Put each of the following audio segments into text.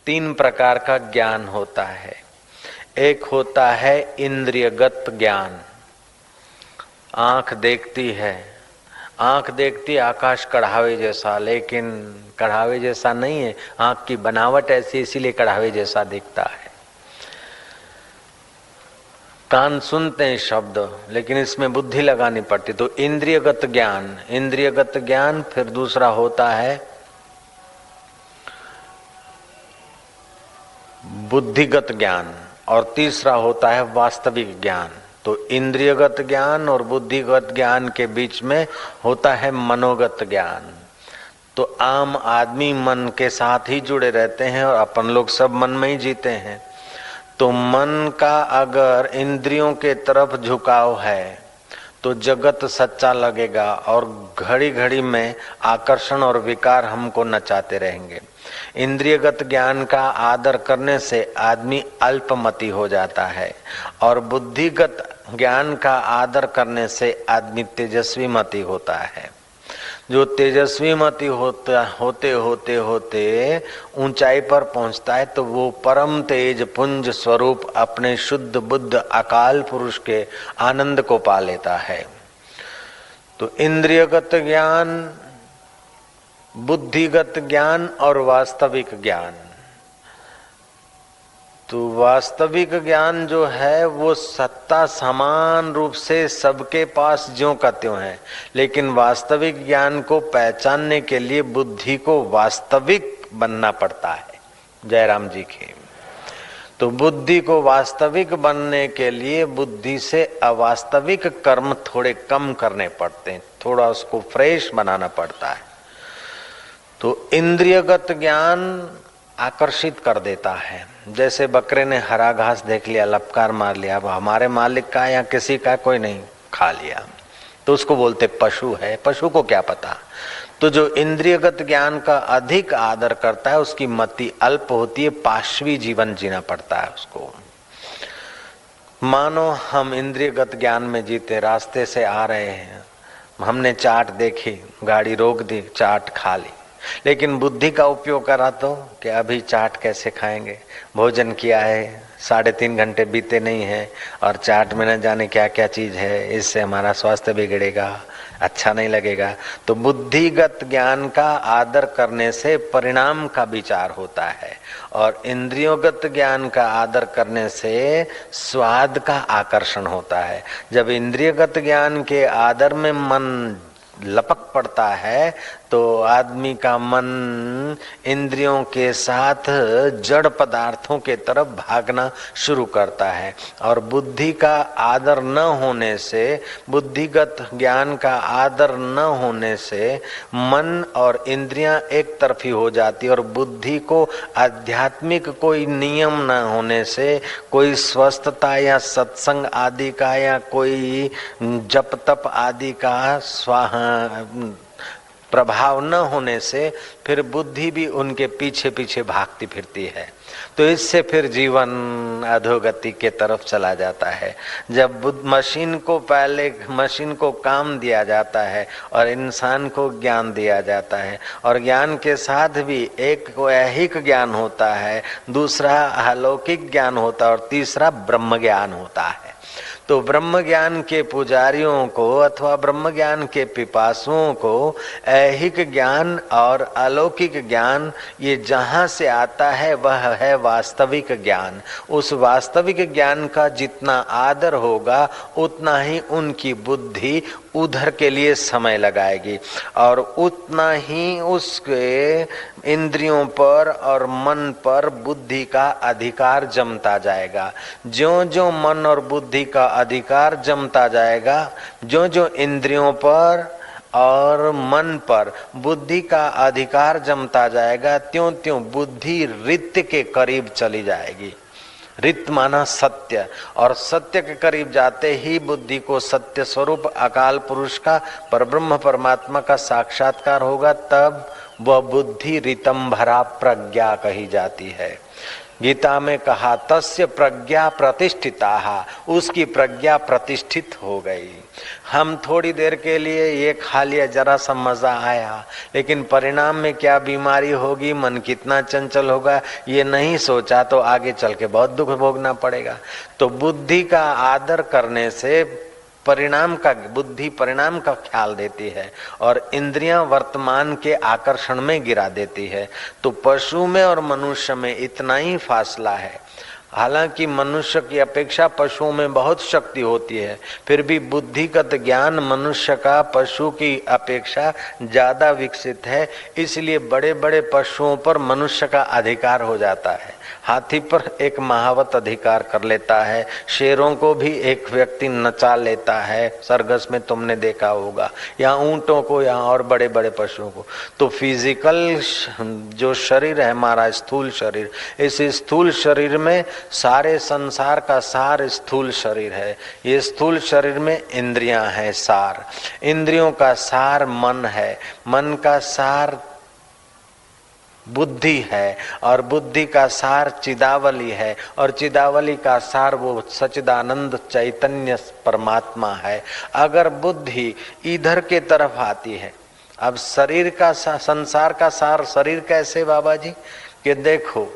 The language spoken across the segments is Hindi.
तीन प्रकार का ज्ञान होता है। एक होता है इंद्रियगत ज्ञान। आंख देखती है, आंख देखती आकाश कढ़ावे जैसा, लेकिन कढ़ावे जैसा नहीं है, आंख की बनावट ऐसी इसीलिए कढ़ावे जैसा दिखता है। कान सुनते हैं शब्द, लेकिन इसमें बुद्धि लगानी पड़ती। तो इंद्रियगत ज्ञान, इंद्रियगत ज्ञान। फिर दूसरा होता है बुद्धिगत ज्ञान, और तीसरा होता है वास्तविक ज्ञान। तो इंद्रियगत ज्ञान और बुद्धिगत ज्ञान के बीच में होता है मनोगत ज्ञान। तो आम आदमी मन के साथ ही जुड़े रहते हैं और अपन लोग सब मन में ही जीते हैं। तो मन का अगर इंद्रियों के तरफ झुकाव है तो जगत सच्चा लगेगा और घड़ी घड़ी में आकर्षण और विकार हमको नचाते रहेंगे। इंद्रियगत ज्ञान का आदर करने से आदमी अल्पमति हो जाता है और बुद्धिगत ज्ञान का आदर करने से आदमी तेजस्वी मति होता है। जो तेजस्वी मति होते होते होते ऊंचाई पर पहुंचता है तो वो परम तेज पुंज स्वरूप अपने शुद्ध बुद्ध अकाल पुरुष के आनंद को पा लेता है। तो इंद्रियगत ज्ञान, बुद्धिगत ज्ञान और वास्तविक ज्ञान। तो वास्तविक ज्ञान जो है वो सत्ता समान रूप से सबके पास ज्यों का त्यों है, लेकिन वास्तविक ज्ञान को पहचानने के लिए बुद्धि को वास्तविक बनना पड़ता है। जयराम जी की। तो बुद्धि को वास्तविक बनने के लिए बुद्धि से अवास्तविक कर्म थोड़े कम करने पड़ते हैं, थोड़ा उसको फ्रेश बनाना पड़ता है। तो इंद्रियगत ज्ञान आकर्षित कर देता है। जैसे बकरे ने हरा घास देख लिया, लपकार मार लिया, अब हमारे मालिक का या किसी का कोई नहीं, खा लिया, तो उसको बोलते पशु है। पशु को क्या पता। तो जो इंद्रियगत ज्ञान का अधिक आदर करता है उसकी मति अल्प होती है, पाशवी जीवन जीना पड़ता है उसको। मानो हम इंद्रियगत ज्ञान में जीते, रास्ते से आ रहे हैं, हमने चाट देखी, गाड़ी रोक दी, चाट खा ली, लेकिन बुद्धि का उपयोग करा तो कि अभी चाट कैसे खाएंगे, भोजन किया है, 3.5 घंटे बीते नहीं है और चाट में न जाने क्या क्या चीज है, इससे हमारा स्वास्थ्य बिगड़ेगा, अच्छा नहीं लगेगा। तो बुद्धिगत ज्ञान का आदर करने से परिणाम का विचार होता है और इंद्रियोगत ज्ञान का आदर करने से स्वाद का आकर्षण होता है। जब इंद्रियगत ज्ञान के आदर में मन लपक पड़ता है तो आदमी का मन इंद्रियों के साथ जड़ पदार्थों के तरफ भागना शुरू करता है और बुद्धि का आदर न होने से, बुद्धिगत ज्ञान का आदर न होने से मन और इंद्रियां एक तरफी हो जाती और बुद्धि को आध्यात्मिक कोई नियम न होने से, कोई स्वस्थता या सत्संग आदि का या कोई जप तप आदि का प्रभाव न होने से फिर बुद्धि भी उनके पीछे पीछे भागती फिरती है। तो इससे फिर जीवन अधोगति के तरफ चला जाता है। जब मशीन को पहले मशीन को काम दिया जाता है और इंसान को ज्ञान दिया जाता है और ज्ञान के साथ भी एक ऐहिक ज्ञान होता है, दूसरा अलौकिक ज्ञान होता है और तीसरा ब्रह्म ज्ञान होता है। तो ब्रह्म ज्ञान के पुजारियों को अथवा ब्रह्म ज्ञान के पिपासुओं को ऐहिक ज्ञान और अलौकिक ज्ञान ये जहाँ से आता है वह है वास्तविक ज्ञान। उस वास्तविक ज्ञान का जितना आदर होगा उतना ही उनकी बुद्धि उधर के लिए समय लगाएगी और उतना ही उसके इंद्रियों पर और मन पर बुद्धि का अधिकार जमता जाएगा। ज्यों ज्यों मन और बुद्धि का अधिकार जमता जाएगा, ज्यों ज्यों इंद्रियों पर और मन पर बुद्धि का अधिकार जमता जाएगा, त्यों त्यों बुद्धि रित्य के करीब चली जाएगी। रित माना सत्य, और सत्य के करीब जाते ही बुद्धि को सत्य स्वरूप अकाल पुरुष का, परब्रह्म परमात्मा का साक्षात्कार होगा। तब वह बुद्धि रितंभरा प्रज्ञा कही जाती है। गीता में कहा तस्य प्रज्ञा प्रतिष्ठिता, उसकी प्रज्ञा प्रतिष्ठित हो गई। हम थोड़ी देर के लिए ये खा लिया, जरा सा मजा आया, लेकिन परिणाम में क्या बीमारी होगी, मन कितना चंचल होगा, ये नहीं सोचा तो आगे चल के बहुत दुख भोगना पड़ेगा। तो बुद्धि का आदर करने से बुद्धि परिणाम का ख्याल देती है और इंद्रियां वर्तमान के आकर्षण में गिरा देती है। तो पशु में और मनुष्य में इतना ही फासला है। हालांकि मनुष्य की अपेक्षा पशुओं में बहुत शक्ति होती है, फिर भी बुद्धिगत ज्ञान मनुष्य का पशु की अपेक्षा ज्यादा विकसित है। इसलिए बड़े बड़े पशुओं पर मनुष्य का अधिकार हो जाता है। हाथी पर एक महावत अधिकार कर लेता है, शेरों को भी एक व्यक्ति नचा लेता है, सरगस में तुमने देखा होगा, या ऊंटों को, या और बड़े बड़े पशुओं को। तो फिजिकल जो शरीर है हमारा, स्थूल शरीर, इस स्थूल शरीर में सारे संसार का सार स्थूल शरीर है। ये स्थूल शरीर में इंद्रियां हैं, सार इंद्रियों का सार मन है, मन का सार बुद्धि है, और बुद्धि का सार चिदावली है, और चिदावली का सार वो सच्चिदानंद चैतन्य परमात्मा है। अगर बुद्धि इधर के तरफ आती है, अब शरीर का संसार का सार शरीर कैसे बाबा जी, कि देखो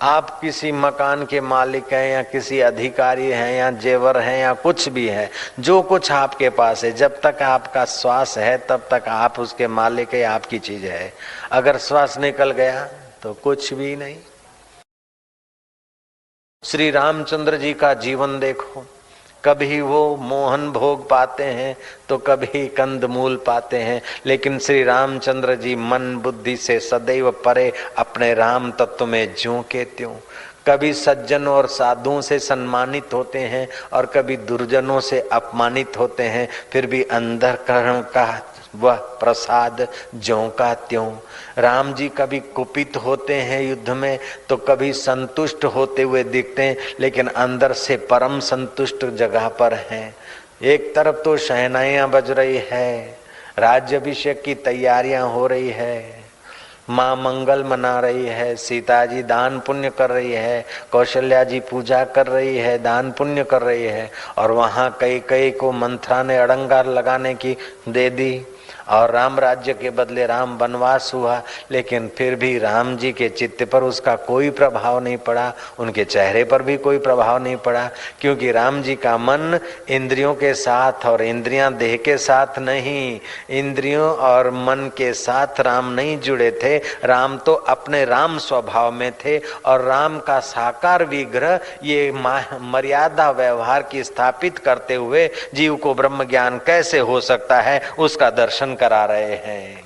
आप किसी मकान के मालिक हैं या किसी अधिकारी हैं या जेवर हैं या कुछ भी है, जो कुछ आपके पास है, जब तक आपका श्वास है तब तक आप उसके मालिक है, आपकी चीज है। अगर श्वास निकल गया तो कुछ भी नहीं। श्री रामचंद्र जी का जीवन देखो, कभी वो मोहन भोग पाते हैं तो कभी कंदमूल पाते हैं, लेकिन श्री रामचंद्र जी मन बुद्धि से सदैव परे अपने राम तत्व में ज्यों के त्यों। कभी सज्जन और साधुओं से सम्मानित होते हैं और कभी दुर्जनों से अपमानित होते हैं, फिर भी अंतःकरण का वह प्रसाद ज्यों का त्यों। राम जी कभी कुपित होते हैं युद्ध में तो कभी संतुष्ट होते हुए दिखते हैं, लेकिन अंदर से परम संतुष्ट जगह पर हैं। एक तरफ तो शहनाइयां बज रही है, राज्याभिषेक की तैयारियां हो रही है, माँ मंगल मना रही है, सीता जी दान पुण्य कर रही है, कौशल्या जी पूजा कर रही है, दान पुण्य कर रही है, और वहां कई को मंथरा ने अड़ंगार लगाने की दे दी और राम राज्य के बदले राम वनवास हुआ, लेकिन फिर भी राम जी के चित्त पर उसका कोई प्रभाव नहीं पड़ा, उनके चेहरे पर भी कोई प्रभाव नहीं पड़ा, क्योंकि राम जी का मन इंद्रियों के साथ और इंद्रियां देह के साथ नहीं, इंद्रियों और मन के साथ राम नहीं जुड़े थे। राम तो अपने राम स्वभाव में थे, और राम का साकार विग्रह ये मर्यादा व्यवहार की स्थापित करते हुए जीव को ब्रह्म ज्ञान कैसे हो सकता है उसका दर्शन करा रहे हैं।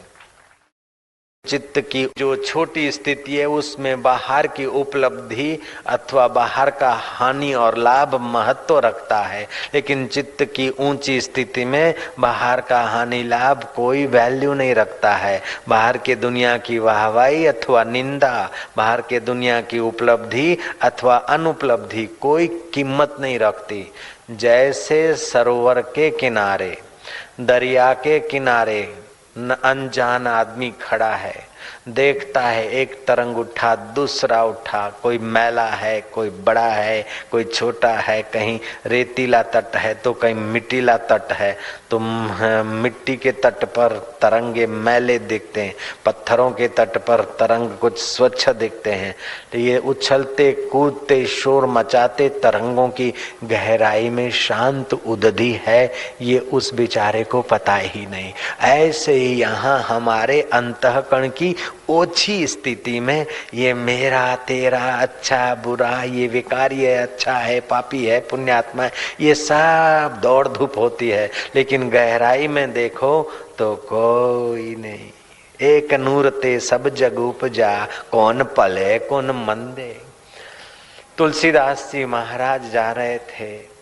चित्त की जो छोटी स्थिति है उसमें बाहर की उपलब्धि अथवा बाहर का हानि और लाभ महत्व रखता है, लेकिन चित्त की ऊंची स्थिति में बाहर का हानि लाभ कोई वैल्यू नहीं रखता है। बाहर के दुनिया की वाहवाही अथवा निंदा, बाहर के दुनिया की उपलब्धि अथवा अनुपलब्धि कोई कीमत नहीं रखती। जैसे सरोवर के किनारे, दरिया के किनारे अनजान आदमी खड़ा है, देखता है एक तरंग उठा, दूसरा उठा, कोई मैला है, कोई बड़ा है, कोई छोटा है, कहीं रेतीला तट है तो कहीं मिट्टीला तट है, तो मिट्टी के तट पर तरंगे मैले दिखते हैं, पत्थरों के तट पर तरंग कुछ स्वच्छ दिखते हैं। तो ये उछलते कूदते शोर मचाते तरंगों की गहराई में शांत उदधि है, ये उस बेचारे को पता ही नहीं। ऐसे ही यहाँ हमारे अंतःकरण की ओछी स्थिति में ये मेरा तेरा, अच्छा बुरा, ये विकारी है, अच्छा है, पापी है, पुण्यात्मा है, ये सब दौड़ धूप होती है, लेकिन गहराई में देखो तो कोई नहीं। एक नूर ते सब जग उपजा, कौन पले कौन मंदे। तुलसीदास जी महाराज जा रहे थे,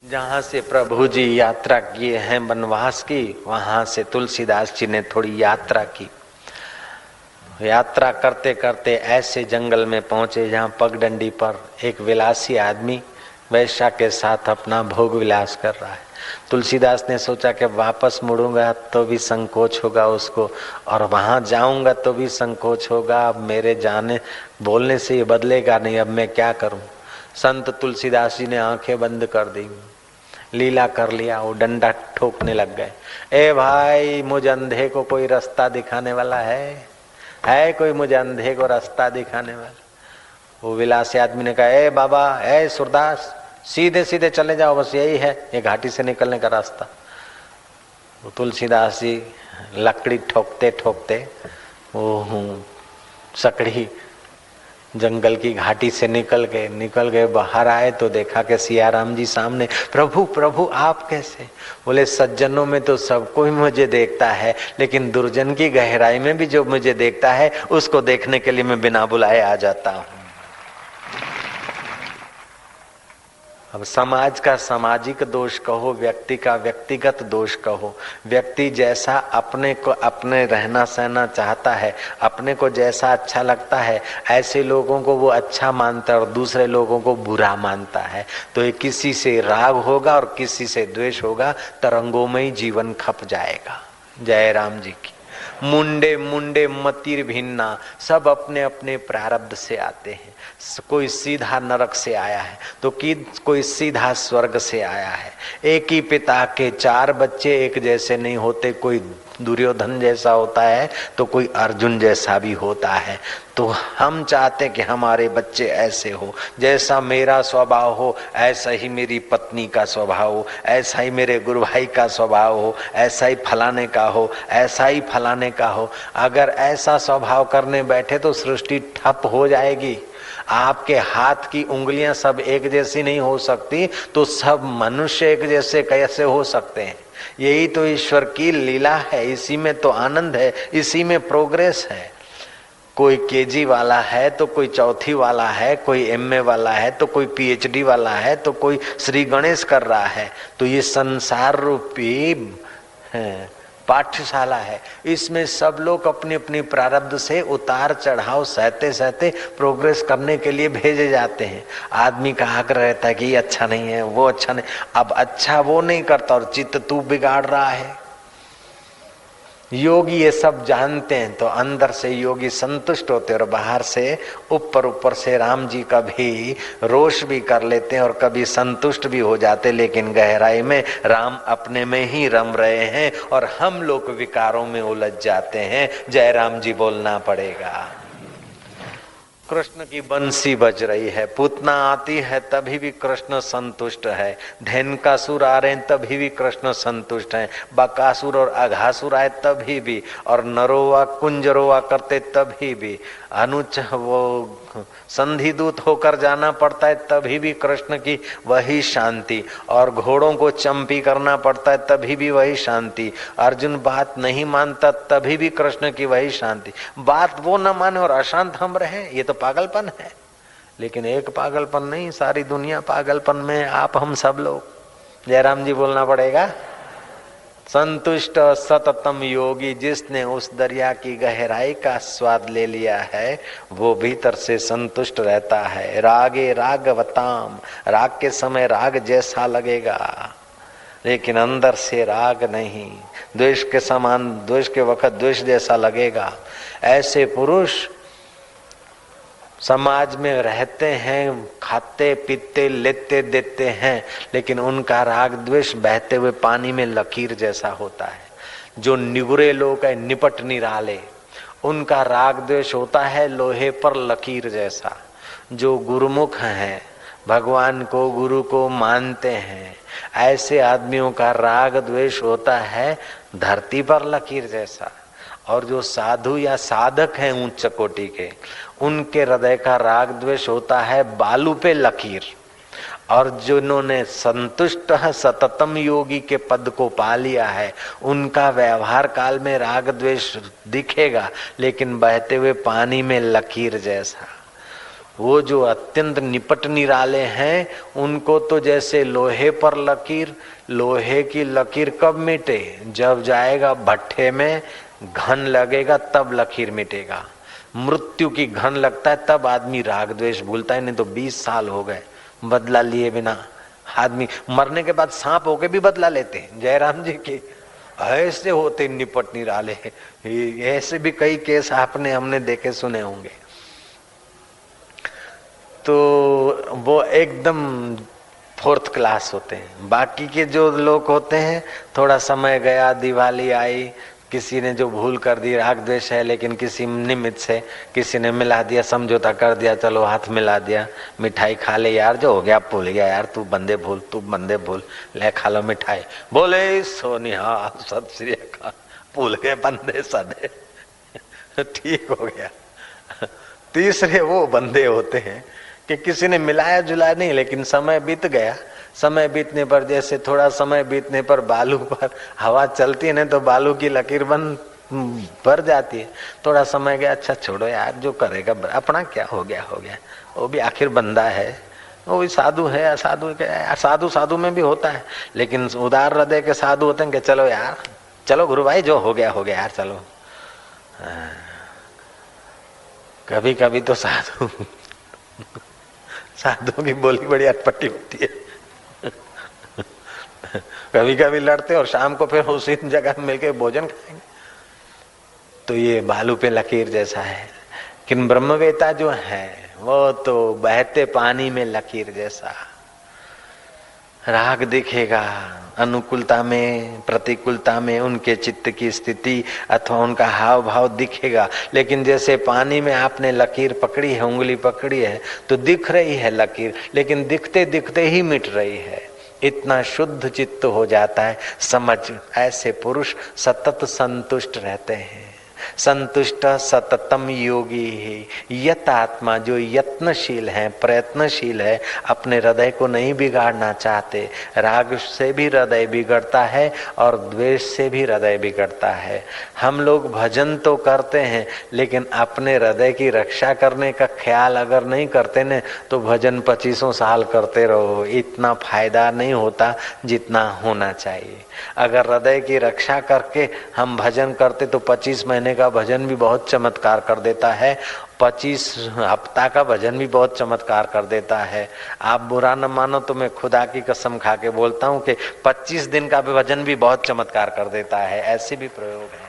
जहाँ से प्रभु जी यात्रा किए हैं वनवास की, वहां से तुलसीदास जी ने थोड़ी यात्रा की। यात्रा करते करते ऐसे जंगल में पहुंचे जहाँ पगडंडी पर एक विलासी आदमी वैश्या के साथ अपना भोग विलास कर रहा है। तुलसीदास ने सोचा कि वापस मुड़ूंगा तो भी संकोच होगा उसको, और वहां जाऊंगा तो भी संकोच होगा। अब मेरे जाने बोलने से ये बदलेगा नहीं, अब मैं क्या करूं। संत तुलसीदास जी ने आंखें बंद कर दी, लीला कर लिया, वो डंडा ठोकने लग गए। ए भाई, मुझ अंधे को कोई रास्ता दिखाने वाला है कोई मुझे अंधे को रास्ता दिखाने वाला? वो विलासी आदमी ने कहा, ए बाबा, ए सूरदास, सीधे सीधे चले जाओ, बस यही है ये घाटी से निकलने का रास्ता। वो तुलसीदास जी लकड़ी ठोकते ठोकते वो सकड़ी जंगल की घाटी से निकल गए बाहर आए तो देखा कि सियाराम जी सामने। प्रभु प्रभु आप कैसे? बोले सज्जनों में तो सब कोई मुझे देखता है, लेकिन दुर्जन की गहराई में भी जो मुझे देखता है उसको देखने के लिए मैं बिना बुलाए आ जाता हूँ। अब समाज का सामाजिक दोष कहो, व्यक्ति का व्यक्तिगत दोष कहो, व्यक्ति जैसा अपने को अपने रहना सहना चाहता है, अपने को जैसा अच्छा लगता है, ऐसे लोगों को वो अच्छा मानता है और दूसरे लोगों को बुरा मानता है। तो ये किसी से राग होगा और किसी से द्वेष होगा, तरंगों में ही जीवन खप जाएगा। जय राम जी की। मुंडे मुंडे मतिर भिन्ना, सब अपने अपने प्रारब्ध से आते हैं। कोई सीधा नरक से आया है तो कोई सीधा स्वर्ग से आया है। एक ही पिता के 4 बच्चे एक जैसे नहीं होते, कोई दुर्योधन जैसा होता है तो कोई अर्जुन जैसा भी होता है। तो हम चाहते कि हमारे बच्चे ऐसे हो, जैसा मेरा स्वभाव हो ऐसा ही मेरी पत्नी का स्वभाव हो, ऐसा ही मेरे गुरु भाई का स्वभाव हो, ऐसा ही फलाने का हो, ऐसा ही फलाने का हो। अगर ऐसा स्वभाव करने बैठे तो सृष्टि ठप हो जाएगी। आपके हाथ की उंगलियां सब एक जैसी नहीं हो सकती, तो सब मनुष्य एक जैसे कैसे हो सकते हैं? यही तो ईश्वर की लीला है, इसी में तो आनंद है, इसी में प्रोग्रेस है। कोई केजी वाला है तो कोई चौथी वाला है, कोई एमए वाला है तो कोई पीएचडी वाला है, तो कोई श्री गणेश कर रहा है। तो ये संसार रूपी पाठशाला है, इसमें सब लोग अपनी अपनी प्रारब्ध से उतार चढ़ाव सहते सहते प्रोग्रेस करने के लिए भेजे जाते हैं। आदमी का आग्रह रहता है कि ये अच्छा नहीं है, वो अच्छा नहीं। अब अच्छा वो नहीं करता और चित्त तू बिगाड़ रहा है। योगी ये सब जानते हैं तो अंदर से योगी संतुष्ट होते और बाहर से ऊपर से राम जी का भी रोष भी कर लेते हैं और कभी संतुष्ट भी हो जाते, लेकिन गहराई में राम अपने में ही रम रहे हैं और हम लोग विकारों में उलझ जाते हैं। जय राम जी बोलना पड़ेगा। कृष्ण की बंसी बज रही है, पूतना आती है तभी भी कृष्ण संतुष्ट है, ढेनकासुर आ रहे हैं तभी भी कृष्ण संतुष्ट है, बकासुर और अघासुर आए तभी भी, और नरोवा कुंजरोवा करते तभी भी, अनुच वो संधि दूत होकर जाना पड़ता है तभी भी कृष्ण की वही शांति, और घोड़ों को चंपी करना पड़ता है तभी भी वही शांति, अर्जुन बात नहीं मानता तभी भी कृष्ण की वही शांति। बात वो न माने और अशांत हम रहे, ये तो पागलपन है। लेकिन एक पागलपन नहीं, सारी दुनिया पागलपन में, आप हम सब लोग। जयराम जी बोलना पड़ेगा। संतुष्ट सततम योगी, जिसने उस दरिया की गहराई का स्वाद ले लिया है वो भीतर से संतुष्ट रहता है। रागे रागवताम, राग के समय राग जैसा लगेगा लेकिन अंदर से राग नहीं, द्वेष के समान, द्वेष के वक्त द्वेष जैसा लगेगा। ऐसे पुरुष समाज में रहते हैं, खाते पीते लेते देते हैं, लेकिन उनका राग द्वेष बहते हुए पानी में लकीर जैसा होता है। जो निगुरे लोग हैं, निपट निराले, उनका राग द्वेष होता है लोहे पर लकीर जैसा। जो गुरुमुख हैं, भगवान को गुरु को मानते हैं, ऐसे आदमियों का राग द्वेष होता है धरती पर लकीर जैसा। और जो साधु या साधक हैं उच्च कोटि के, उनके हृदय का राग द्वेष होता है बालू पे लकीर। और जिन्होंने संतुष्ट सततम योगी के पद को पा लिया है, उनका व्यवहार काल में राग द्वेष दिखेगा लेकिन बहते हुए पानी में लकीर जैसा। वो जो अत्यंत निपट निराले हैं, उनको तो जैसे लोहे पर लकीर, लोहे की लकीर कब मिटे? जब जाएगा भट्ठे में, घन लगेगा तब लकीर मिटेगा। मृत्यु की घन लगता है तब आदमी राग द्वेष भूलता है, नहीं तो 20 साल हो गए बदला लिए बिना आदमी मरने के बाद सांप होके भी बदला लेते हैं, जयराम जी के ऐसे होते निपट निराले। ऐसे भी कई केस हमने देखे सुने होंगे। तो वो एकदम फोर्थ क्लास होते हैं। बाकी के जो लोग होते हैं, थोड़ा समय गया, दिवाली आई, किसी ने जो भूल कर दी, राग द्वेष है, लेकिन किसी निमित्त से किसी ने मिला दिया, समझौता कर दिया, चलो हाथ मिला दिया, मिठाई खा ले यार, जो हो गया भूल गया यार, तू बंदे भूल, तू बंदे भूल, ले खा लो मिठाई, बोले सोनिहाल सत श्री अकाल, भूल गए बंदे सदे, ठीक हो गया। तीसरे वो बंदे होते हैं कि किसी ने मिलाया जुलाया नहीं, लेकिन समय बीत गया। समय बीतने पर, जैसे थोड़ा समय बीतने पर बालू पर हवा चलती है ना, तो बालू की लकीर बन भर जाती है। थोड़ा समय गया, अच्छा छोड़ो यार, जो करेगा अपना क्या, हो गया हो गया, वो भी आखिर बंदा है, वो भी साधु है, असाधु है, साधु साधु में भी होता है, लेकिन उदार हृदय के साधु होते हैं कि चलो यार, चलो गुरु भाई, जो हो गया यार, चलो। कभी कभी तो साधुओं की बोली बड़ी अटपटी होती है। कभी कभी लड़ते और शाम को फिर उसी जगह मिलकर भोजन खाएंगे। तो ये बालू पे लकीर जैसा है। लेकिन ब्रह्मवेता जो है वो तो बहते पानी में लकीर जैसा। राग दिखेगा, अनुकूलता में प्रतिकूलता में उनके चित्त की स्थिति अथवा उनका हाव भाव दिखेगा। लेकिन जैसे पानी में आपने लकीर पकड़ी है, उंगली पकड़ी है, तो दिख रही है लकीर, लेकिन दिखते दिखते ही मिट रही है। इतना शुद्ध चित्त हो जाता है। समझ, ऐसे पुरुष सतत संतुष्ट रहते हैं। संतुष्ट सततम योगी ही। यत आत्मा जो यत्नशील है, प्रयत्नशील है, अपने हृदय को नहीं बिगाड़ना चाहते। राग से भी हृदय बिगड़ता है और द्वेष से भी हृदय बिगड़ता है। हम लोग भजन तो करते हैं, लेकिन अपने हृदय की रक्षा करने का ख्याल अगर नहीं करते न, तो भजन 25 साल करते रहो, इतना फायदा नहीं होता जितना होना चाहिए। अगर हृदय की रक्षा करके हम भजन करते तो 25 महीने का भजन भी बहुत चमत्कार कर देता है, 25 हफ्ता का भजन भी बहुत चमत्कार कर देता है। आप बुरा न मानो तो मैं खुदा की कसम खा के बोलता हूँ कि 25 दिन का भी भजन भी बहुत चमत्कार कर देता है। ऐसे भी प्रयोग है।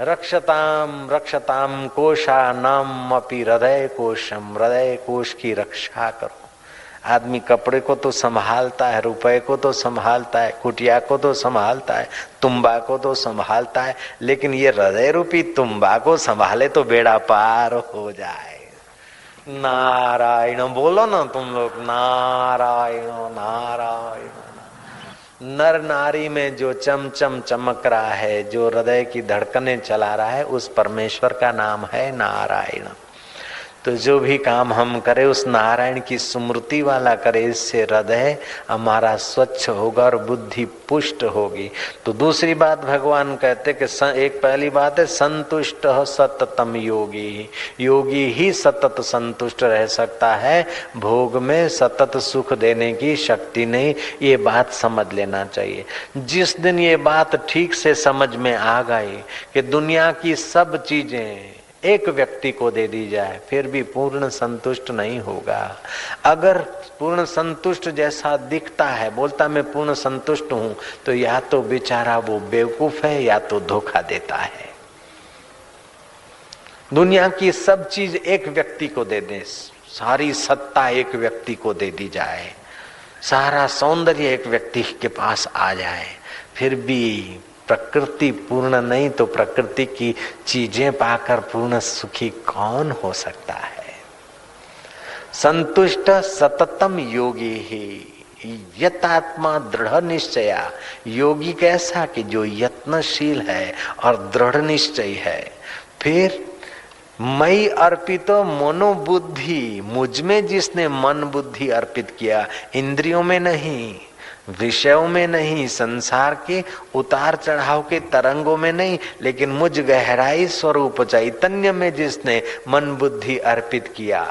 रक्षताम रक्षताम कोशा नाम अपि हृदय कोशम। हृदय कोश की रक्षा करो। आदमी कपड़े को तो संभालता है, रुपए को तो संभालता है, कुटिया को तो संभालता है, तुम्बा को तो संभालता है, लेकिन ये हृदय रूपी तुम्बा को संभाले तो बेड़ा पार हो जाए। नारायण बोलो ना तुम लोग, नारायण नारायण। नर नारी में जो चमचम चमक रहा है, जो हृदय की धड़कनें चला रहा है, उस परमेश्वर का नाम है नारायण। तो जो भी काम हम करें उस नारायण की स्मृति वाला करें, इससे हृदय हमारा स्वच्छ होगा और बुद्धि पुष्ट होगी। तो दूसरी बात भगवान कहते कि एक पहली बात है संतुष्ट सततम योगी। योगी ही सतत संतुष्ट रह सकता है, भोग में सतत सुख देने की शक्ति नहीं। ये बात समझ लेना चाहिए। जिस दिन ये बात ठीक से समझ में आ गई कि दुनिया की सब चीजें एक व्यक्ति को दे दी जाए, फिर भी पूर्ण संतुष्ट नहीं होगा। अगर पूर्ण संतुष्ट जैसा दिखता है, बोलता मैं पूर्ण संतुष्ट हूं, तो या तो बेचारा वो बेवकूफ है या तो धोखा देता है। दुनिया की सब चीज एक व्यक्ति को दे दे, सारी सत्ता एक व्यक्ति को दे दी जाए, सारा सौंदर्य एक व्यक्ति के पास आ जाए, फिर भी प्रकृति पूर्ण नहीं, तो प्रकृति की चीजें पाकर पूर्ण सुखी कौन हो सकता है। संतुष्ट सततम योगी ही। यतात्मा दृढ़ निश्चया। योगी कैसा कि जो यत्नशील है और दृढ़ निश्चय है। फिर मई अर्पितो मनोबुद्धि। मुझ में जिसने मन बुद्धि अर्पित किया, इंद्रियों में नहीं, विषयों में नहीं, संसार के उतार चढ़ाव के तरंगों में नहीं, लेकिन मुझ गहराई स्वरूप चैतन्य में जिसने मन बुद्धि अर्पित किया।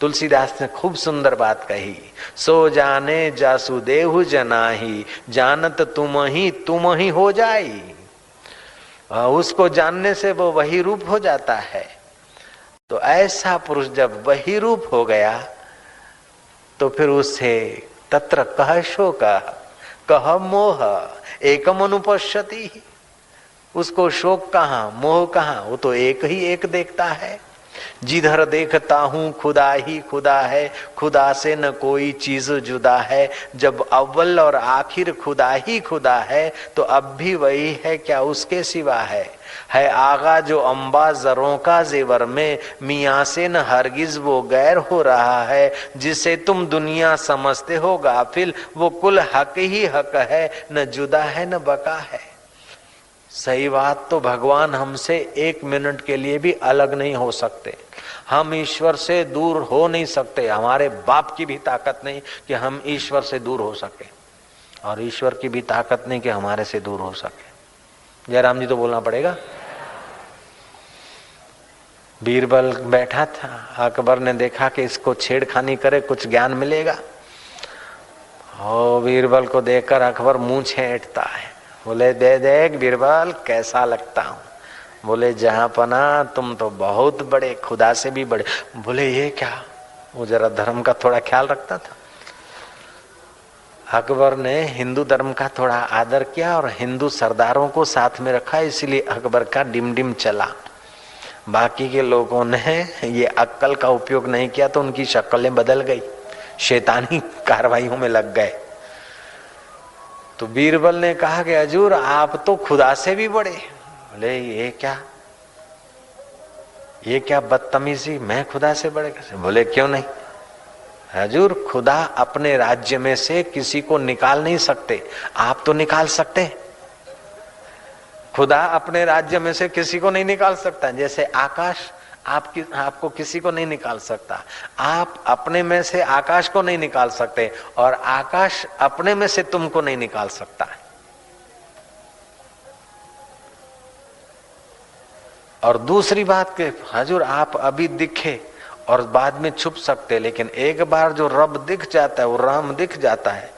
तुलसीदास ने खूब सुंदर बात कही, सो जाने जासुदेव जनाही, जानत तुम ही हो जाई। उसको जानने से वो वही रूप हो जाता है। तो ऐसा पुरुष जब वही रूप हो गया, तो फिर उससे तत्र कह शोक कह मोह एकम अनुपश्यति। उसको शोक कहाँ, मोह कहाँ, वो तो एक ही एक देखता है। जिधर देखता हूँ खुदा ही खुदा है, खुदा से न कोई चीज जुदा है। जब अव्वल और आखिर खुदा ही खुदा है तो अब भी वही है, क्या उसके सिवा है आगा जो अम्बा जरों का जेवर में, मियाँ से न हरगिज वो गैर हो रहा है। जिसे तुम दुनिया समझते हो गाफिल, वो कुल हक ही हक है, न जुदा है न बका है। सही बात तो भगवान हमसे एक मिनट के लिए भी अलग नहीं हो सकते। हम ईश्वर से दूर हो नहीं सकते। हमारे बाप की भी ताकत नहीं कि हम ईश्वर से दूर हो सके, और ईश्वर की भी ताकत नहीं कि हमारे से दूर हो सके। जयराम जी तो बोलना पड़ेगा। बीरबल बैठा था, अकबर ने देखा कि इसको छेड़खानी करे कुछ ज्ञान मिलेगा। और बीरबल को देखकर अकबर मुंह छेंटता है, बोले दे देख बीरबल कैसा लगता हूं। बोले जहां पना तुम तो बहुत बड़े, खुदा से भी बड़े। बोले ये क्या, वो जरा धर्म का थोड़ा ख्याल रखता था। अकबर ने हिंदू धर्म का थोड़ा आदर किया और हिंदू सरदारों को साथ में रखा, इसलिए अकबर का डिम डिम चला। बाकी के लोगों ने ये अक्कल का उपयोग नहीं किया तो उनकी शक्लें बदल गई, शैतानी कार्रवाइयों में लग गए। तो बीरबल ने कहा कि हजूर आप तो खुदा से भी बड़े। बोले ये क्या बदतमीजी, मैं खुदा से बड़े कैसे? बोले क्यों नहीं? हजूर खुदा अपने राज्य में से किसी को निकाल नहीं सकते, आप तो निकाल सकते। खुदा अपने राज्य में से किसी को नहीं निकाल सकता। जैसे आकाश आपको किसी को नहीं निकाल सकता, आप अपने में से आकाश को नहीं निकाल सकते, और आकाश अपने में से तुमको नहीं निकाल सकता। और दूसरी बात के हजूर आप अभी दिखे और बाद में छुप सकते, लेकिन एक बार जो रब दिख जाता है, वो राम दिख जाता है,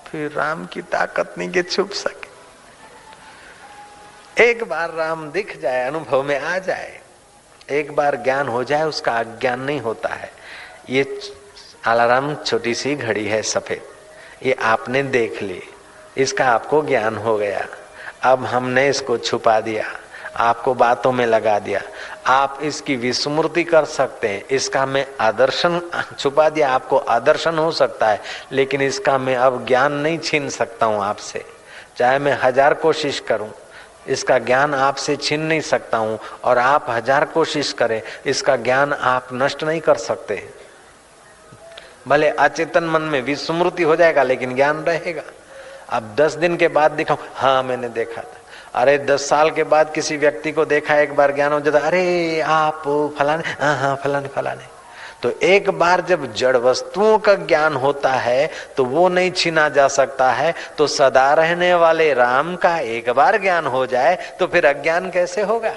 फिर राम की ताकत नहीं कि छुप सके। एक बार राम दिख जाए, अनुभव में आ जाए, एक बार ज्ञान हो जाए, उसका अज्ञान नहीं होता है। ये अलार्म छोटी सी घड़ी है सफेद, ये आपने देख ली, इसका आपको ज्ञान हो गया। अब हमने इसको छुपा दिया, आपको बातों में लगा दिया। आप इसकी विस्मृति कर सकते हैं, इसका मैं आदर्शन छुपा दिया, आपको आदर्शन हो सकता है, लेकिन इसका मैं अब ज्ञान नहीं छीन सकता हूं आपसे, चाहे मैं 1000 कोशिश करूं। इसका ज्ञान आपसे छीन नहीं सकता हूं, और आप 1000 कोशिश करें, इसका ज्ञान आप नष्ट नहीं कर सकते। भले अचेतन मन में विस्मृति हो जाएगा, लेकिन ज्ञान रहेगा। अब 10 दिन के बाद दिखाऊं, हाँ मैंने देखा था। अरे 10 साल के बाद किसी व्यक्ति को देखा, एक बार ज्ञान हो जाता, अरे आप फलाने, हाँ फलाने। तो एक बार जब जड़ वस्तुओं का ज्ञान होता है तो वो नहीं छीना जा सकता है। तो सदा रहने वाले राम का एक बार ज्ञान हो जाए तो फिर अज्ञान कैसे होगा?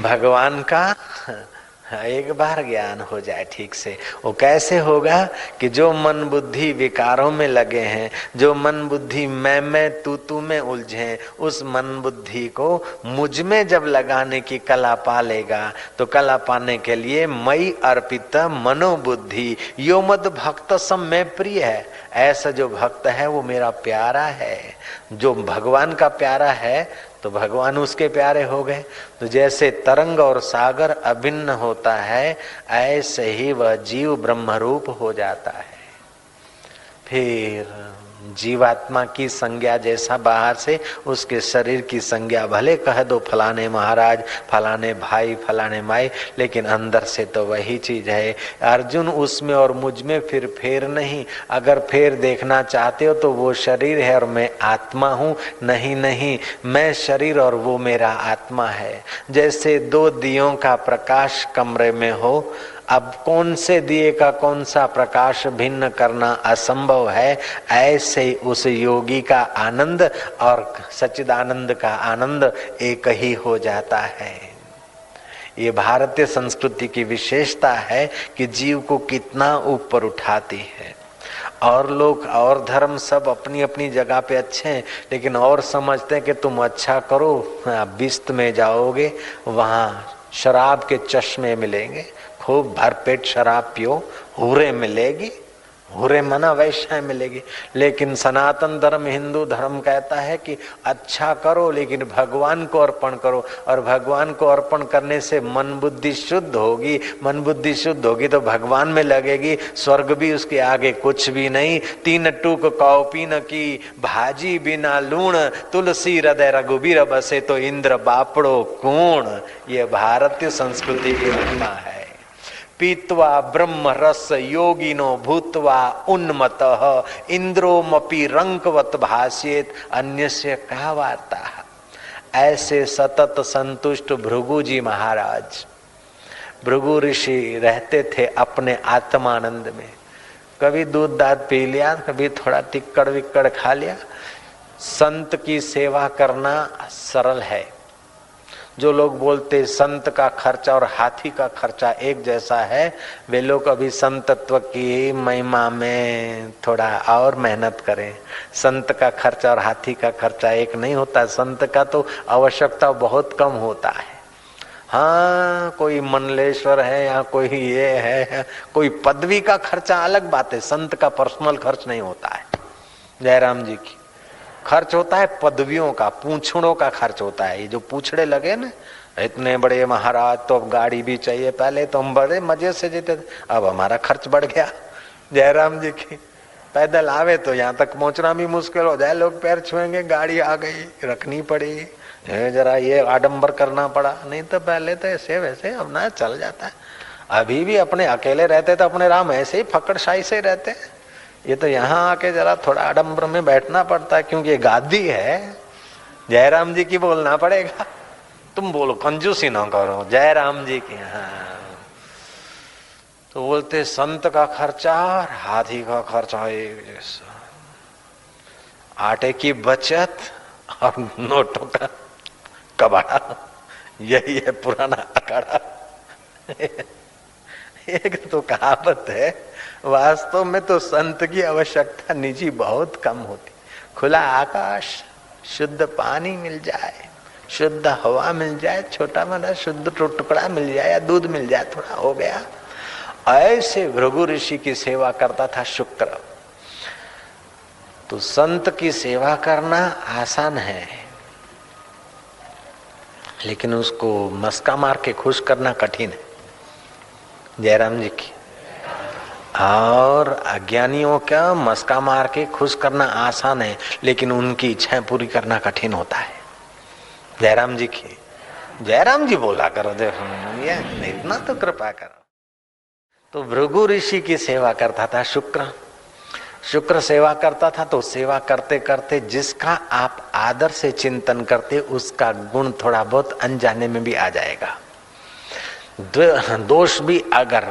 भगवान का एक बार ज्ञान हो जाए ठीक से, वो कैसे होगा कि जो मन बुद्धि विकारों में लगे हैं, जो मन बुद्धि मैं तू में उलझे, उस मन बुद्धि को मुझ में जब लगाने की कला पा लेगा, तो कला पाने के लिए मई अर्पित मनोबुद्धि यो मद भक्त सम में प्रिय है। ऐसा जो भक्त है वो मेरा प्यारा है। जो भगवान का प्यारा है तो भगवान उसके प्यारे हो गए। तो जैसे तरंग और सागर अभिन्न होता है, ऐसे ही वह जीव ब्रह्मरूप हो जाता है। फिर जीवात्मा की संज्ञा जैसा बाहर से, उसके शरीर की संज्ञा भले कह दो फलाने महाराज, फलाने भाई, फलाने माई, लेकिन अंदर से तो वही चीज है। अर्जुन उसमें और मुझ में फिर फेर नहीं। अगर फेर देखना चाहते हो तो वो शरीर है और मैं आत्मा हूँ, नहीं मैं शरीर और वो मेरा आत्मा है। जैसे 2 दियों का प्रकाश कमरे में हो, अब कौन से दिए का कौन सा प्रकाश भिन्न करना असंभव है, ऐसे ही उस योगी का आनंद और सच्चिदानंद का आनंद एक ही हो जाता है। ये भारतीय संस्कृति की विशेषता है कि जीव को कितना ऊपर उठाती है। और लोग और धर्म सब अपनी अपनी जगह पे अच्छे हैं, लेकिन और समझते हैं कि तुम अच्छा करो, बिस्त में जाओगे, वहाँ शराब के चश्मे मिलेंगे, खूब भरपेट शराब पियो, हूरे मिलेगी, हूरे मना वैश्य मिलेगी। लेकिन सनातन धर्म, हिंदू धर्म कहता है कि अच्छा करो लेकिन भगवान को अर्पण करो, और भगवान को अर्पण करने से मन बुद्धि शुद्ध होगी, मन बुद्धि शुद्ध होगी तो भगवान में लगेगी, स्वर्ग भी उसके आगे कुछ भी नहीं। तीन टूक कौपी न की भाजी बिना लूण, तुलसी हृदय रघुबीर बसे तो इंद्र बापड़ो कूण। ये भारतीय संस्कृति की महिमा है। पीत्वा ब्रह्म रस योगिनो भूत्वा उन्मतः, इंद्रोमपि रंकवत भाष्येत अन्यस्य क्या वार्ता। ऐसे सतत संतुष्ट भृगु जी महाराज, भृगु ऋषि रहते थे अपने आत्मानंद में। कभी दूध दाद पी लिया, कभी थोड़ा टिक्कड़ विक्कड़ खा लिया। संत की सेवा करना सरल है। जो लोग बोलते संत का खर्चा और हाथी का खर्चा एक जैसा है, वे लोग अभी संतत्व की महिमा में थोड़ा और मेहनत करें। संत का खर्चा और हाथी का खर्चा एक नहीं होता। संत का तो आवश्यकता बहुत कम होता है। हाँ, कोई मंडलेश्वर है या कोई ये है, कोई पदवी का खर्चा अलग बात है, संत का पर्सनल खर्च नहीं होता है। जयराम जी की खर्च होता है पदवियों का, पूछड़ों का खर्च होता है। ये जो पूछड़े लगे ना, इतने बड़े महाराज तो अब गाड़ी भी चाहिए। पहले तो हम बड़े मजे से जीते थे, अब हमारा खर्च बढ़ गया। जयराम जी की पैदल आवे तो यहाँ तक पहुंचना भी मुश्किल हो जाए, लोग पैर छुएंगे, गाड़ी आ गई रखनी पड़ी, जरा ये आडंबर करना पड़ा। नहीं तो पहले तो ऐसे वैसे अब ना चल जाता है। अभी भी अपने अकेले रहते तो अपने राम ऐसे ही फकड़शाही से रहते हैं। ये तो यहाँ आके जरा थोड़ा आडंबर में बैठना पड़ता है, क्योंकि ये गादी है। जयराम जी की बोलना पड़ेगा। तुम बोलो, कंजूसी ना करो, जयराम जी की। हाँ, तो बोलते संत का खर्चा और हाथी का खर्चा एक जैसा, आटे की बचत और नोटों का कबाड़ा, यही है पुराना अखाड़ा। एक तो कहावत है, वास्तव में तो संत की आवश्यकता निजी बहुत कम होती। खुला आकाश, शुद्ध पानी मिल जाए, शुद्ध हवा मिल जाए, छोटा मोटा शुद्ध टुकड़ा मिल जाए या दूध मिल जाए, थोड़ा हो गया। ऐसे भृगु ऋषि की सेवा करता था शुक्र। तो संत की सेवा करना आसान है, लेकिन उसको मस्का मार के खुश करना कठिन है। जयराम जी की। और अज्ञानियों का मस्का मार के खुश करना आसान है, लेकिन उनकी इच्छाएं पूरी करना कठिन होता है। जयराम जी की। जयराम जी बोला करो, देखो ये इतना तो कृपा करो। तो भृगु ऋषि की सेवा करता था शुक्र। शुक्र सेवा करता था, तो सेवा करते करते जिसका आप आदर से चिंतन करते, उसका गुण थोड़ा बहुत अनजाने में भी आ जाएगा। दोष भी अगर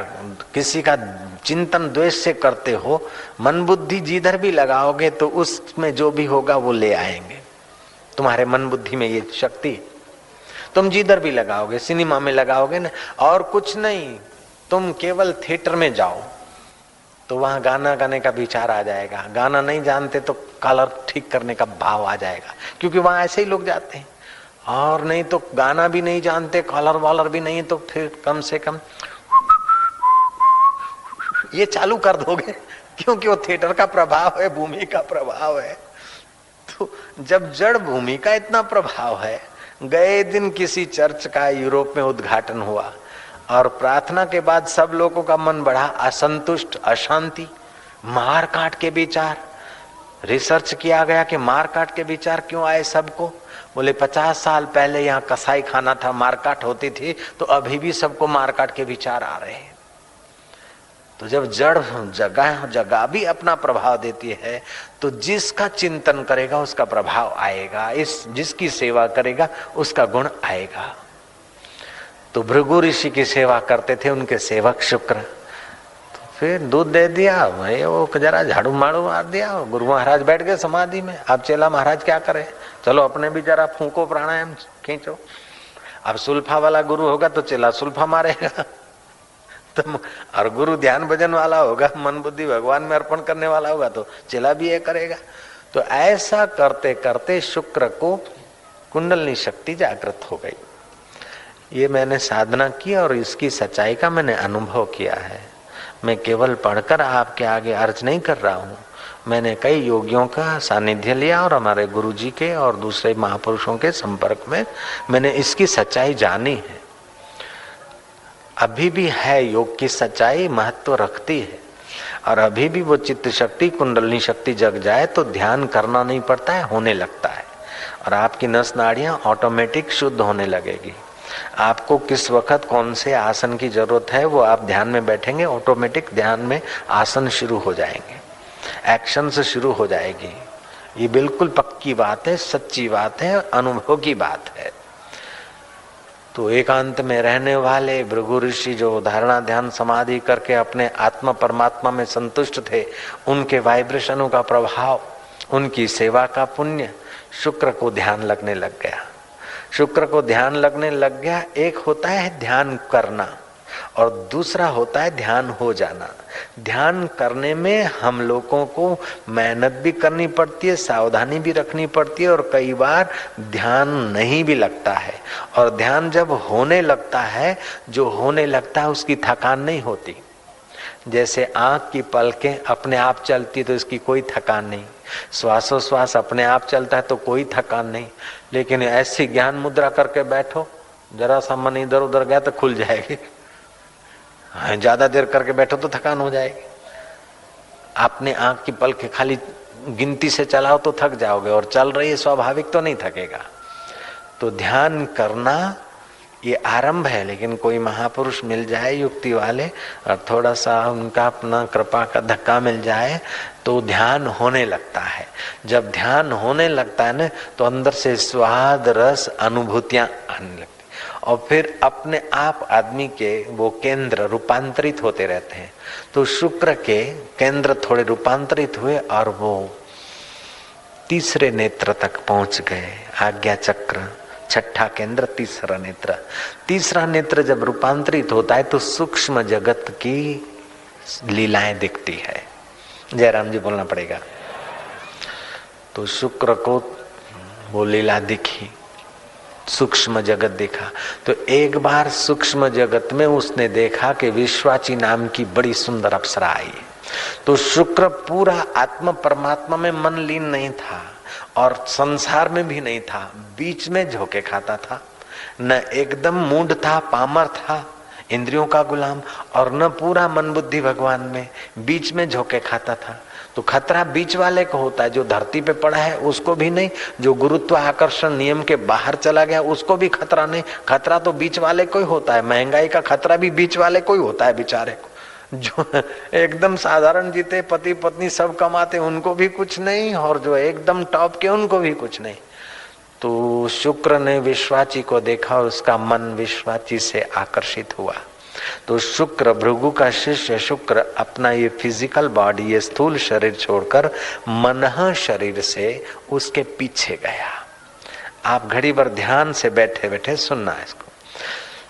किसी का चिंतन द्वेष से करते हो, मन बुद्धि जिधर भी लगाओगे तो उसमें जो भी होगा वो ले आएंगे। तुम्हारे मन बुद्धि में ये शक्ति, तुम जिधर भी लगाओगे, सिनेमा में लगाओगे ना, और कुछ नहीं, तुम केवल थिएटर में जाओ तो वहां गाना गाने का विचार आ जाएगा। गाना नहीं जानते तो कलर ठीक करने का भाव आ जाएगा, क्योंकि वहां ऐसे ही लोग जाते हैं। और नहीं तो गाना भी नहीं जानते, कलर वालर भी नहीं, तो फिर कम से कम ये चालू कर दोगे, क्योंकि वो थिएटर का प्रभाव है, भूमि का प्रभाव है। तो जब जड़ भूमि का इतना प्रभाव है, गए दिन किसी चर्च का यूरोप में उद्घाटन हुआ और प्रार्थना के बाद सब लोगों का मन बढ़ा असंतुष्ट, अशांति, मार काट के विचार। रिसर्च किया गया कि मार काट के विचार क्यों आए सबको। बोले 50 साल पहले यहाँ कसाई खाना था, मारकाट होती थी, तो अभी भी सबको मारकाट के विचार आ रहे हैं। तो जब जड़ जगह भी अपना प्रभाव देती है, तो जिसका चिंतन करेगा उसका प्रभाव आएगा, जिसकी सेवा करेगा उसका गुण आएगा। तो भृगु ऋषि की सेवा करते थे उनके सेवक शुक्र। तो फिर दूध दे दिया, भाई वो जरा झाड़ू माड़ू मार दिया, गुरु महाराज बैठ गए समाधि में। अब चेला महाराज क्या करे, चलो अपने भी जरा फूंको, प्राणायाम खींचो। अब सुल्फा वाला गुरु होगा तो चेला सुल्फा मारेगा, तो और गुरु ध्यान भजन वाला होगा, मन बुद्धि भगवान में अर्पण करने वाला होगा, तो चेला भी ये करेगा। तो ऐसा करते करते शुक्र को कुंडलनी शक्ति जागृत हो गई। ये मैंने साधना की और इसकी सच्चाई का मैंने अनुभव किया है। मैं केवल पढ़कर आपके आगे अर्ज नहीं कर रहा हूँ। मैंने कई योगियों का सानिध्य लिया और हमारे गुरुजी के और दूसरे महापुरुषों के संपर्क में मैंने इसकी सच्चाई जानी है। अभी भी है, योग की सच्चाई महत्व रखती है। और अभी भी वो चित्त शक्ति, कुंडलिनी शक्ति जग जाए तो ध्यान करना नहीं पड़ता है, होने लगता है। और आपकी नस नाड़ियां ऑटोमेटिक शुद्ध होने लगेगी। आपको किस वक्त कौन से आसन की जरूरत है वो आप ध्यान में बैठेंगे, ऑटोमेटिक ध्यान में आसन शुरू हो जाएंगे, एक्शन से शुरू हो जाएगी। ये बिल्कुल पक्की बात है, सच्ची बात है, अनुभव की बात है। तो एकांत में रहने वाले भृगु ऋषि जो धारणा ध्यान समाधि करके अपने आत्मा परमात्मा में संतुष्ट थे, उनके वाइब्रेशनों का प्रभाव, उनकी सेवा का पुण्य शुक्र को ध्यान लगने लग गया। शुक्र को ध्यान लगने लग गया। एक होता है ध्यान करना और दूसरा होता है ध्यान हो जाना। ध्यान करने में हम लोगों को मेहनत भी करनी पड़ती है, सावधानी भी रखनी पड़ती है और कई बार ध्यान नहीं भी लगता है। और ध्यान जब होने लगता है, जो होने लगता है उसकी थकान नहीं होती। जैसे आंख की पलकें अपने आप चलती है तो इसकी कोई थकान नहीं, श्वासोश्वास अपने आप चलता है तो कोई थकान नहीं। लेकिन ऐसी ज्ञान मुद्रा करके बैठो, जरा सा मन इधर उधर गया तो खुल जाएगी। ज्यादा देर करके बैठो तो थकान हो जाएगी। आपने आंख की पलकें खाली गिनती से चलाओ तो थक जाओगे, और चल रही है स्वाभाविक तो नहीं थकेगा। तो ध्यान करना ये आरंभ है। लेकिन कोई महापुरुष मिल जाए युक्ति वाले और थोड़ा सा उनका अपना कृपा का धक्का मिल जाए तो ध्यान होने लगता है। जब ध्यान होने लगता है ना तो अंदर से स्वाद रस अनुभूतियां आने लगती, और फिर अपने आप आदमी के वो केंद्र रूपांतरित होते रहते हैं। तो शुक्र के केंद्र थोड़े रूपांतरित हुए और वो तीसरे नेत्र तक पहुंच गए। आज्ञा चक्र, छठा केंद्र, तीसरा नेत्र। तीसरा नेत्र जब रूपांतरित होता है तो सूक्ष्म जगत की लीलाएं दिखती है। जयराम जी बोलना पड़ेगा। तो शुक्र को वो लीला दिखी, सूक्ष्म जगत देखा। तो एक बार सूक्ष्म जगत में उसने देखा कि विश्वाची नाम की बड़ी सुंदर अप्सरा आई। तो शुक्र पूरा आत्म परमात्मा में मन लीन नहीं था और संसार में भी नहीं था, बीच में झोंके खाता था। न एकदम मूढ़ था, पामर था, इंद्रियों का गुलाम, और न पूरा मन बुद्धि भगवान में, बीच में झोंके खाता था। तो खतरा बीच वाले को होता है, जो धरती पे पड़ा है उसको भी नहीं, जो गुरुत्व आकर्षण नियम के बाहर चला गया उसको भी खतरा नहीं। खतरा तो बीच वाले को ही होता है। महंगाई का खतरा भी बीच वाले को ही होता है बेचारे को। जो एकदम साधारण जीते, पति पत्नी सब कमाते, उनको भी कुछ नहीं, और जो एकदम टॉप के उनको भी कुछ नहीं। तो शुक्र ने विश्वाची को देखा और उसका मन विश्वाची से आकर्षित हुआ। तो शुक्र, भृगु का शिष्य शुक्र, अपना ये फिजिकल बॉडी, ये स्थूल शरीर छोड़कर मनः शरीर से उसके पीछे गया। आप घड़ी भर ध्यान से बैठे बैठे सुनना इसको।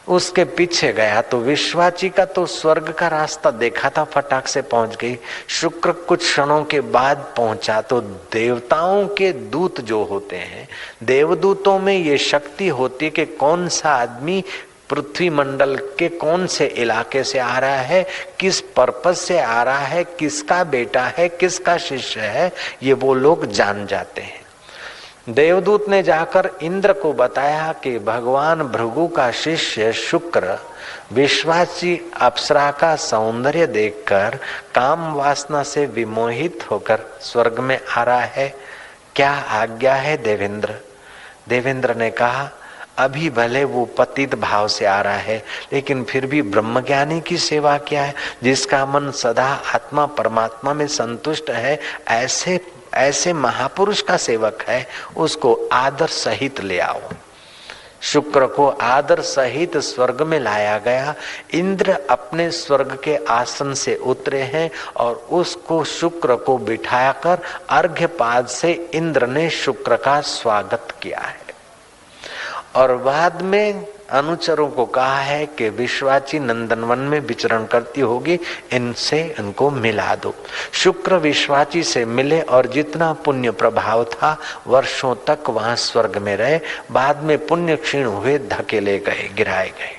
उसके पीछे गया तो विश्वाची का तो स्वर्ग का रास्ता देखा था, फटाक से पहुंच गई। शुक्र कुछ क्षणों के बाद पहुंचा तो देवताओं के दूत जो होते हैं, देवदूतों में ये शक्ति होती है कि कौन सा आदमी पृथ्वी मंडल के कौन से इलाके से आ रहा है, किस पर्पस से आ रहा है, किसका बेटा है, किसका शिष्य है, ये वो लोग जान जाते हैं। देवदूत ने जाकर इंद्र को बताया कि भगवान भृगु का शिष्य शुक्र विश्वाची अप्सरा का सौंदर्य देखकर काम वासना से विमोहित होकर स्वर्ग में आ रहा है, क्या आज्ञा है देवेंद्र। देवेंद्र ने कहा, अभी भले वो पतित भाव से आ रहा है, लेकिन फिर भी ब्रह्मज्ञानी की सेवा क्या है, जिसका मन सदा आत्मा परमात्मा में संतुष्ट है, ऐसे महापुरुष का सेवक है, उसको आदर सहित ले आओ। शुक्र को आदर सहित स्वर्ग में लाया गया। इंद्र अपने स्वर्ग के आसन से उतरे हैं और उसको शुक्र को बिठाकर अर्घ्यपाद से इंद्र ने शुक्र का स्वागत किया है। और बाद में अनुचरों को कहा है कि विश्वाची नंदनवन में विचरण करती होगी, इनसे इनको मिला दो। शुक्र विश्वाची से मिले और जितना पुण्य प्रभाव था वर्षों तक वहां स्वर्ग में रहे। बाद में पुण्य क्षीण हुए, धकेले गए, गिराए गए।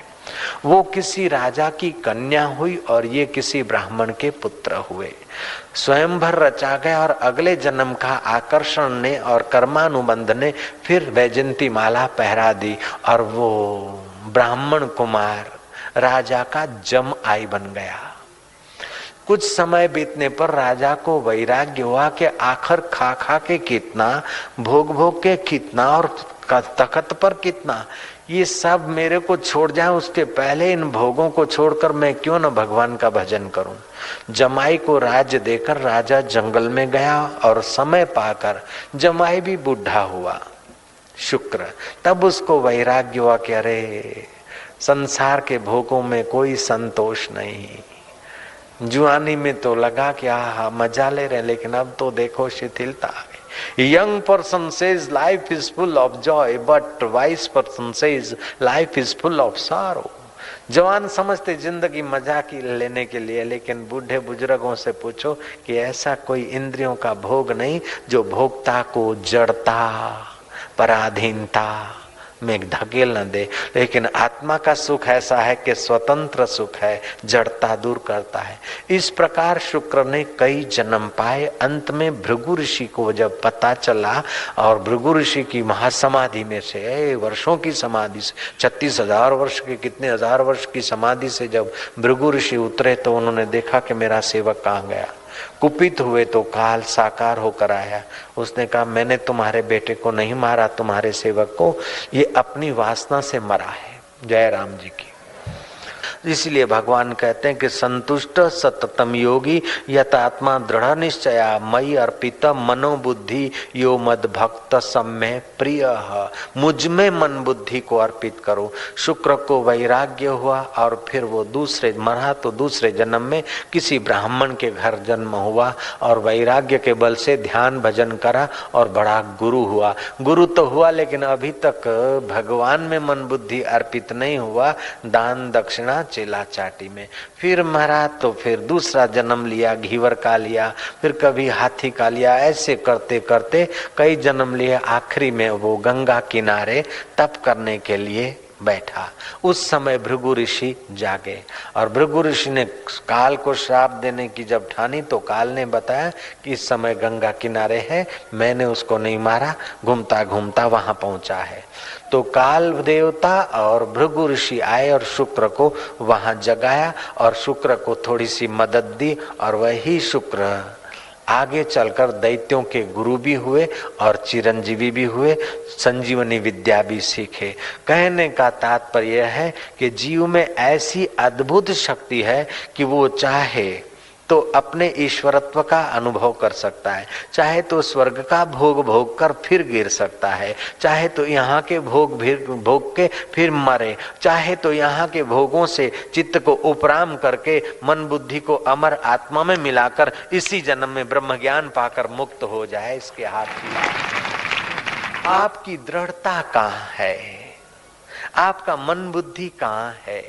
वो किसी राजा की कन्या हुई और ये किसी ब्राह्मण के पुत्र हुए। स्वयंवर रचा गया और अगले जन्म का आकर्षण ने और कर्मानुबंध ने फिर वैजंती माला पहरा दी और वो ब्राह्मण कुमार राजा का जमआई बन गया। कुछ समय बीतने पर राजा को वैराग्य हुआ कि आखिर खा खा के कितना, भोग भोग के कितना और तखत पर कितना, ये सब मेरे को छोड़ जाए, उसके पहले इन भोगों को छोड़कर मैं क्यों न भगवान का भजन करूं। जमाई को राज्य देकर राजा जंगल में गया और समय पाकर जमाई भी बूढ़ा हुआ शुक्र। तब उसको वैराग्य हुआ कि अरे संसार के भोगों में कोई संतोष नहीं। जुआनी में तो लगा कि हाँ मजा ले रहे, लेकिन अब तो देखो शिथिलता आ गई। Young person says life is full of Joy, but wise person says life is full of सारो। जवान समझते जिंदगी मजा की लेने के लिए, लेकिन बूढ़े बुजुर्गों से पूछो कि ऐसा कोई इंद्रियों का भोग नहीं जो भोक्ता को जड़ता पराधीनता में धकेल न दे। लेकिन आत्मा का सुख ऐसा है कि स्वतंत्र सुख है, जड़ता दूर करता है। इस प्रकार शुक्र ने कई जन्म पाए। अंत में भृगु ऋषि को जब पता चला और भृगु ऋषि की महासमाधि में से, वर्षों की समाधि से, 36,000 वर्ष के, कितने हजार वर्ष की समाधि से जब भृगु ऋषि उतरे तो उन्होंने देखा कि मेरा सेवक कहाँ गया। कुपित हुए तो काल साकार होकर आया। उसने कहा मैंने तुम्हारे बेटे को नहीं मारा, तुम्हारे सेवक को, ये अपनी वासना से मरा है। जय राम जी की। इसलिए भगवान कहते हैं कि संतुष्ट सततम योगी यतात्मा दृढ़ निश्चया मई अर्पित मनोबुद्धि यो मद भक्त सम्य प्रिय। मुझ में मन बुद्धि को अर्पित करो। शुक्र को वैराग्य हुआ और फिर वो दूसरे मरा तो दूसरे जन्म में किसी ब्राह्मण के घर जन्म हुआ और वैराग्य के बल से ध्यान भजन करा और बड़ा गुरु हुआ। गुरु तो हुआ लेकिन अभी तक भगवान में मन बुद्धि अर्पित नहीं हुआ। दान दक्षिणा चेला चाटी में फिर मरा तो फिर दूसरा जन्म लिया, घीवर का लिया, फिर कभी हाथी का लिया। ऐसे करते करते कई जन्म लिए। आखिरी में वो गंगा किनारे तप करने के लिए बैठा। उस समय भृगु ऋषि जागे और भृगु ऋषि ने काल को श्राप देने की जब ठानी तो काल ने बताया कि इस समय गंगा किनारे है, मैंने उसको नहीं मारा, घूमता घूमता वहां पहुंचा है। तो काल देवता और भृगु ऋषि आए और शुक्र को वहां जगाया और शुक्र को थोड़ी सी मदद दी और वही शुक्र आगे चलकर दैत्यों के गुरु भी हुए और चिरंजीवी भी हुए, संजीवनी विद्या भी सीखे। कहने का तात्पर्य है कि जीव में ऐसी अद्भुत शक्ति है कि वो चाहे तो अपने ईश्वरत्व का अनुभव कर सकता है, चाहे तो स्वर्ग का भोग भोग कर फिर गिर सकता है, चाहे तो यहाँ के भोग भोग के फिर मरे, चाहे तो यहाँ के भोगों से चित्त को उपराम करके मन बुद्धि को अमर आत्मा में मिलाकर इसी जन्म में ब्रह्म ज्ञान पाकर मुक्त हो जाए। इसके हाथ की आपकी दृढ़ता कहाँ है, आपका मन बुद्धि कहाँ है।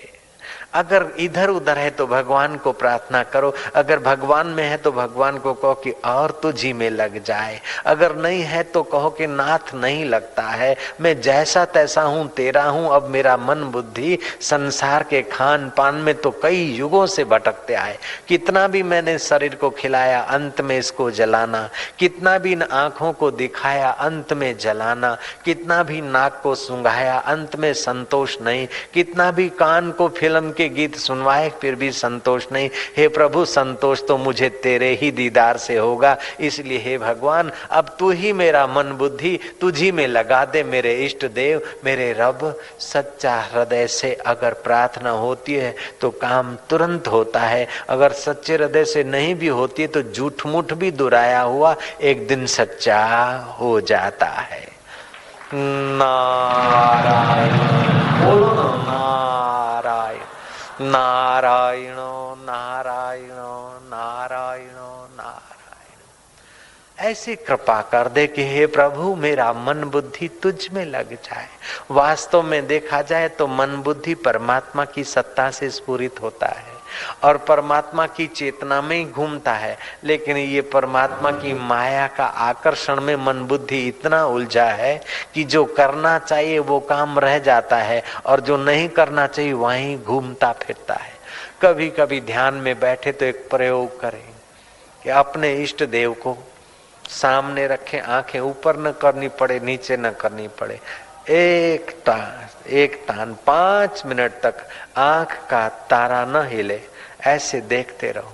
अगर इधर उधर है तो भगवान को प्रार्थना करो, अगर भगवान में है तो भगवान को कहो कि और तुझी में लग जाए, अगर नहीं है तो कहो कि नाथ नहीं लगता है, मैं जैसा तैसा हूं, तेरा हूं। अब मेरा मन बुद्धि संसार के खान पान में तो कई युगों से भटकते आए। कितना भी मैंने शरीर को खिलाया, अंत में इसको जलाना, कितना भी इन आंखों को दिखाया, अंत में जलाना, कितना भी नाक को सूंघाया, अंत में संतोष नहीं, कितना भी कान को फिल्म के गीत सुनवाए फिर भी संतोष नहीं। हे प्रभु, संतोष तो मुझे तेरे ही दीदार से होगा। इसलिए हे भगवान, अब तू ही मेरा मन बुद्धि तुझी में लगा दे। मेरे इष्ट देव, मेरे रब, सच्चा हृदय से अगर प्रार्थना होती है तो काम तुरंत होता है, अगर सच्चे हृदय से नहीं भी होती है तो झूठ मूठ भी दुराया हुआ एक दिन सच्चा हो जाता है। नारायण बोलो, नारायण नारायण नारायण नारायण नारायण। ऐसी कृपा कर दे कि हे प्रभु मेरा मन बुद्धि तुझ में लग जाए। वास्तव में देखा जाए तो मन बुद्धि परमात्मा की सत्ता से स्फुरित होता है और परमात्मा की चेतना में ही घूमता है, लेकिन ये परमात्मा की माया का आकर्षण में मन बुद्धि इतना उलझा है कि जो करना चाहिए वो काम रह जाता है और जो नहीं करना चाहिए वहीं घूमता फिरता है। कभी कभी ध्यान में बैठे तो एक प्रयोग करें कि अपने इष्ट देव को सामने रखें, आंखें ऊपर न करनी पड़े नीचे न करनी पड़े, एक तान 5 मिनट तक आंख का तारा न हिले, ऐसे देखते रहो।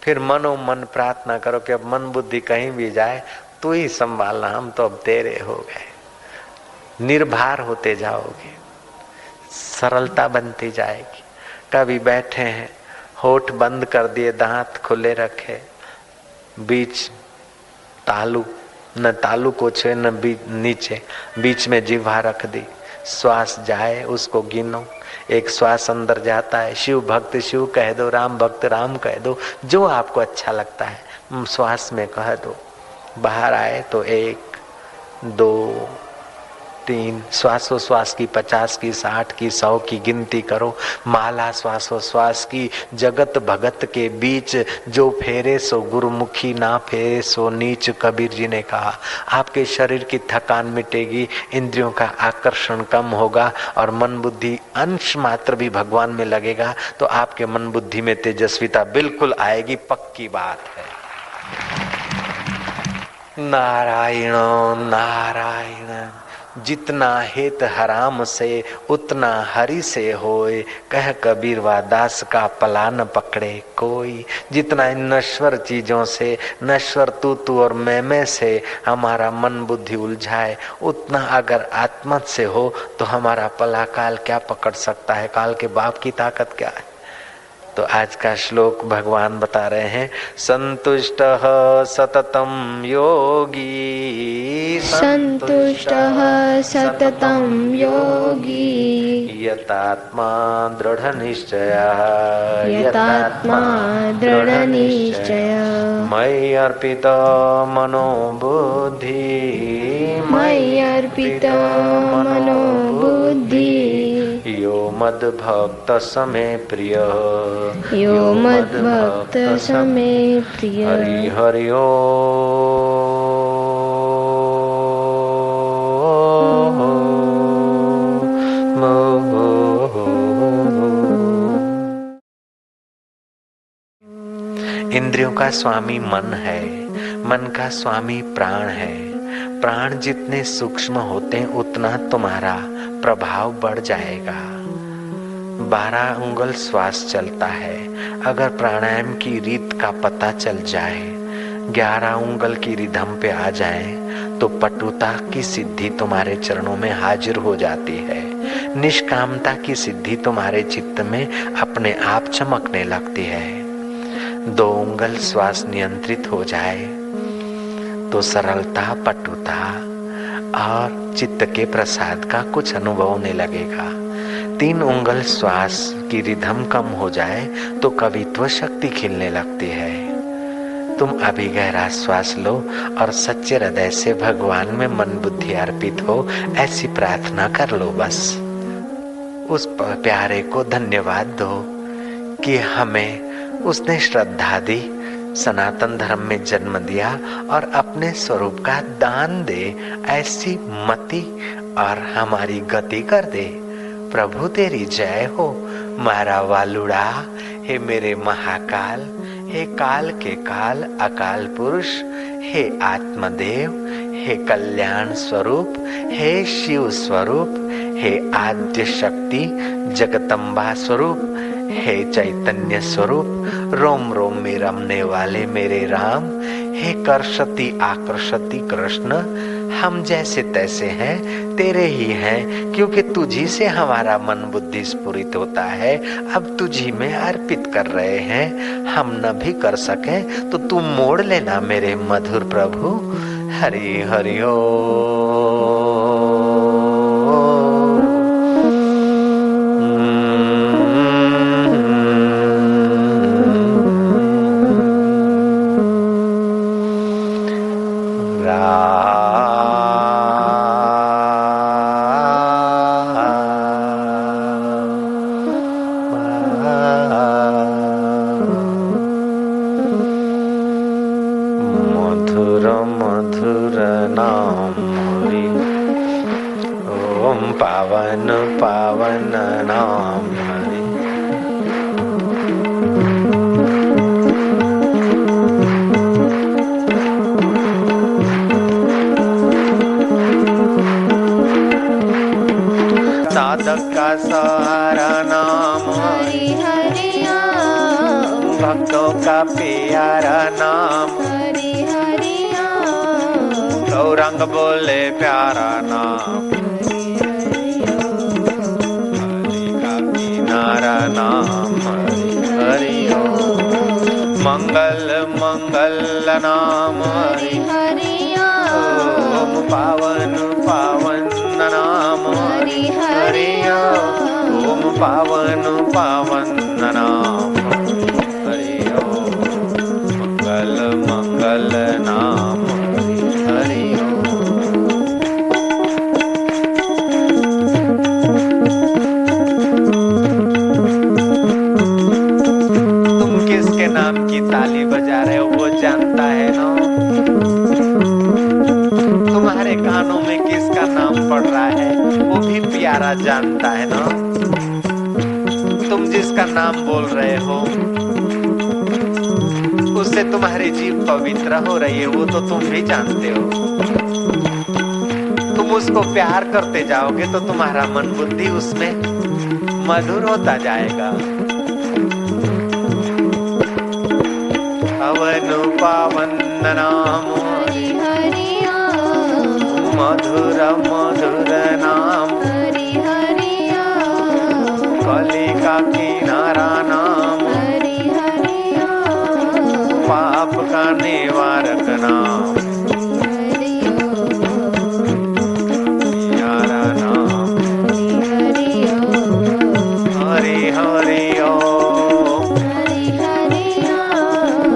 फिर मनो मन प्रार्थना करो कि अब मन बुद्धि कहीं भी जाए तू ही संभालना, हम तो अब तेरे हो गए। निर्भर होते जाओगे, सरलता बनती जाएगी। कभी बैठे हैं, होठ बंद कर दिए, दांत खुले रखे, बीच तालू न तालू को छे न नीचे, बीच में जिह्वा रख दी, श्वास जाए उसको गिनो। एक श्वास अंदर जाता है, शिव भक्त शिव कह दो, राम भक्त राम कह दो, जो आपको अच्छा लगता है श्वास में कह दो। बाहर आए तो 1 2 3 श्वासोश्वास की 50 की 60 की 100 की गिनती करो। माला श्वासोश्वास की जगत भगत के बीच जो फेरे सो गुरुमुखी, ना फेरे सो नीच, कबीर जी ने कहा। आपके शरीर की थकान मिटेगी, इंद्रियों का आकर्षण कम होगा और मन बुद्धि अंश मात्र भी भगवान में लगेगा तो आपके मन बुद्धि में तेजस्विता बिल्कुल आएगी, पक्की बात है। नारायण नारायण, जितना हित हराम से उतना हरि से होए, कह कबीरवा दास का पला न पकड़े कोई। जितना इन नश्वर चीजों से, नश्वर तू और मैं से हमारा मन बुद्धि उलझाए, उतना अगर आत्मत से हो तो हमारा पला काल क्या पकड़ सकता है, काल के बाप की ताकत क्या है। तो आज का श्लोक भगवान बता रहे हैं, संतुष्टः सततं योगी, संतुष्टः सततं योगी, यतात्मा दृढ़ निश्चयः, यतात्मा दृढ़ निश्चय, मयि अर्पित मनो बुद्धि, मयि अर्पित मनो बुद्धि, यो मद्भक्त समे प्रिय, यो मद्भक्त समे प्रिय। हरि हरि इंद्रियों का स्वामी मन है, मन का स्वामी प्राण है। प्राण जितने सूक्ष्म होते हैं उतना तुम्हारा प्रभाव बढ़ जाएगा। 12 उंगल श्वास चलता है, अगर प्राणायाम की रीत का पता चल जाए, 11 उंगल की रिधम पे आ जाए तो पटुता की सिद्धि तुम्हारे चरणों में हाजिर हो जाती है। निष्कामता की सिद्धि तुम्हारे चित्त में अपने आप चमकने लगती है। 2 उंगल श्वास नियंत्रित हो जाए तो सरलता, पटुता और चित्त के प्रसाद का कुछ अनुभव होने लगेगा। 3 उंगल श्वास की रिधम कम हो जाए तो कवित्व शक्ति खिलने लगती है। तुम अभी गहरा श्वास लो और सच्चे हृदय से भगवान में मन बुद्धि अर्पित हो, ऐसी प्रार्थना कर लो। बस उस प्यारे को धन्यवाद दो कि हमें उसने श्रद्धा दी, सनातन धर्म में जन्म दिया और अपने स्वरूप का दान दे, ऐसी मति और हमारी गति कर दे। प्रभु तेरी जय हो। मारा वालुड़ा, हे मेरे महाकाल, हे काल के काल अकाल पुरुष, हे आत्मदेव, हे कल्याण स्वरूप, हे शिव स्वरूप, हे आद्य शक्ति जगदम्बा स्वरूप, हे चैतन्य स्वरूप, रोम रोम में रमने वाले मेरे राम, हे कर्षति आकर्षति कृष्ण, हम जैसे तैसे हैं तेरे ही हैं, क्योंकि तुझी से हमारा मन बुद्धि स्फुरित होता है। अब तुझी में अर्पित कर रहे हैं, हम न भी कर सके तो तू मोड़ लेना मेरे मधुर प्रभु। हरि हरि पावन नाम हरि। साधक का सहारा नाम हरि हरि ओम, भक्तों का प्यारा नाम हरि हरि ओम, गौरंग बोले प्यारा नाम हरि का किनारा नाम हरि हरि ओम। मंगल मंगल नाम हरि हरि ओम, पावन पावन नाम हरि हरि ओम, पावन पावन नाम हरि ओम। मंगल मंगल नाम हरि हरि ओम। तुम किसके नाम की ताली बजा रहे हो वो जानता है ना। तुम्हारे कानों में किसका नाम पड़ रहा है वो भी प्यारा जानता है ना। तुम जिसका नाम बोल रहे हो उससे तुम्हारी जीव पवित्र हो रही है वो तो तुम भी जानते हो। तुम उसको प्यार करते जाओगे तो तुम्हारा मन बुद्धि उसमें मधुर होता जाएगा। पावन पावन नाम हरि हरि ओम, मधुर मधुर नाम हरि हरि ओम, कली का किनारा नाम हरि हरि ओम, पाप का निवारक नाम हरि ओम, प्यारा नाम हरि ओम, हरि हरि ओम। हरि हरि ओम,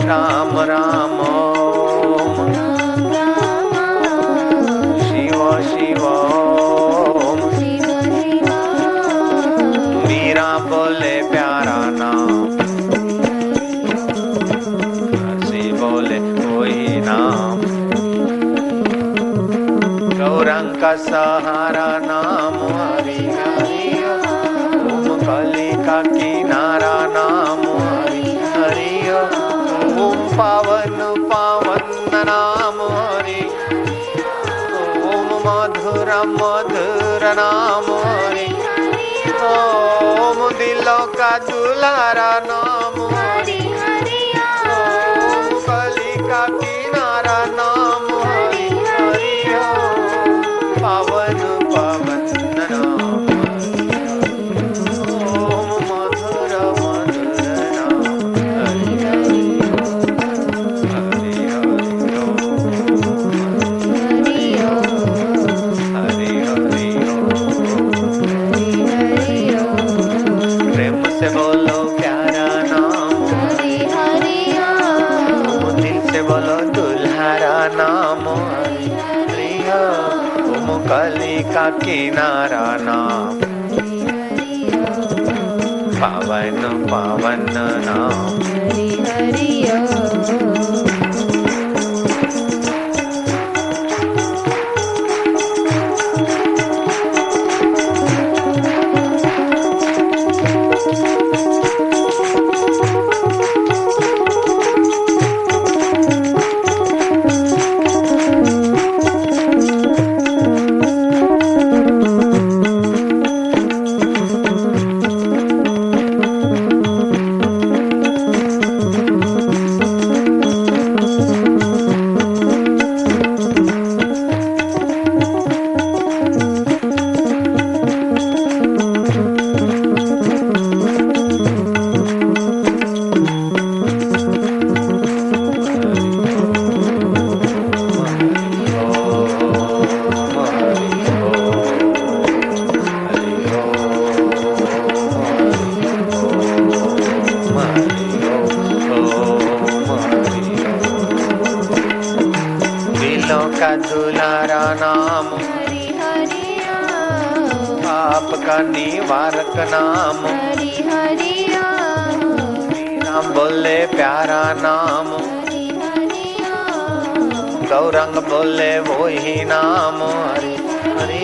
राम राम ओम, राम राम ओम, शिव शिव ओम। शिव शिव ओम, मीरा बोले प्यारा नाम हंसी बोले वही नाम गौरंग का सहारा नाम हरि हरि ओम। कली का किनारा नाम हरि हरि ओम। पावन पावन नाम हरि ओम। मधुर मधुर नाम हरि ओम। दिलों का दुलारा नाम हरि हरि हरि ओम। कली का किनारा नाम हरि हरि ओम। पावन पावन नाम ओम। मधुर मधुर नाम हरि हरि हरि हरि ओम। हरि ओम, हरि हरि ओम। हरि ओम, प्रेम से बोलो प्यारा नाम हरि हरि ओम, दिल से बोलो दुल्हारा नाम हरि हरि ओम। कली का किनारा नाम पावन पावन नाम हरि हरि ओम। का दुलारा नाम, हरि हरि ओम, पाप का निवारक नाम, हरि हरि ओम, नाम बोले प्यारा नाम, हरि हरि ओम, गौरंग बोले वो ही नाम, हरि हरि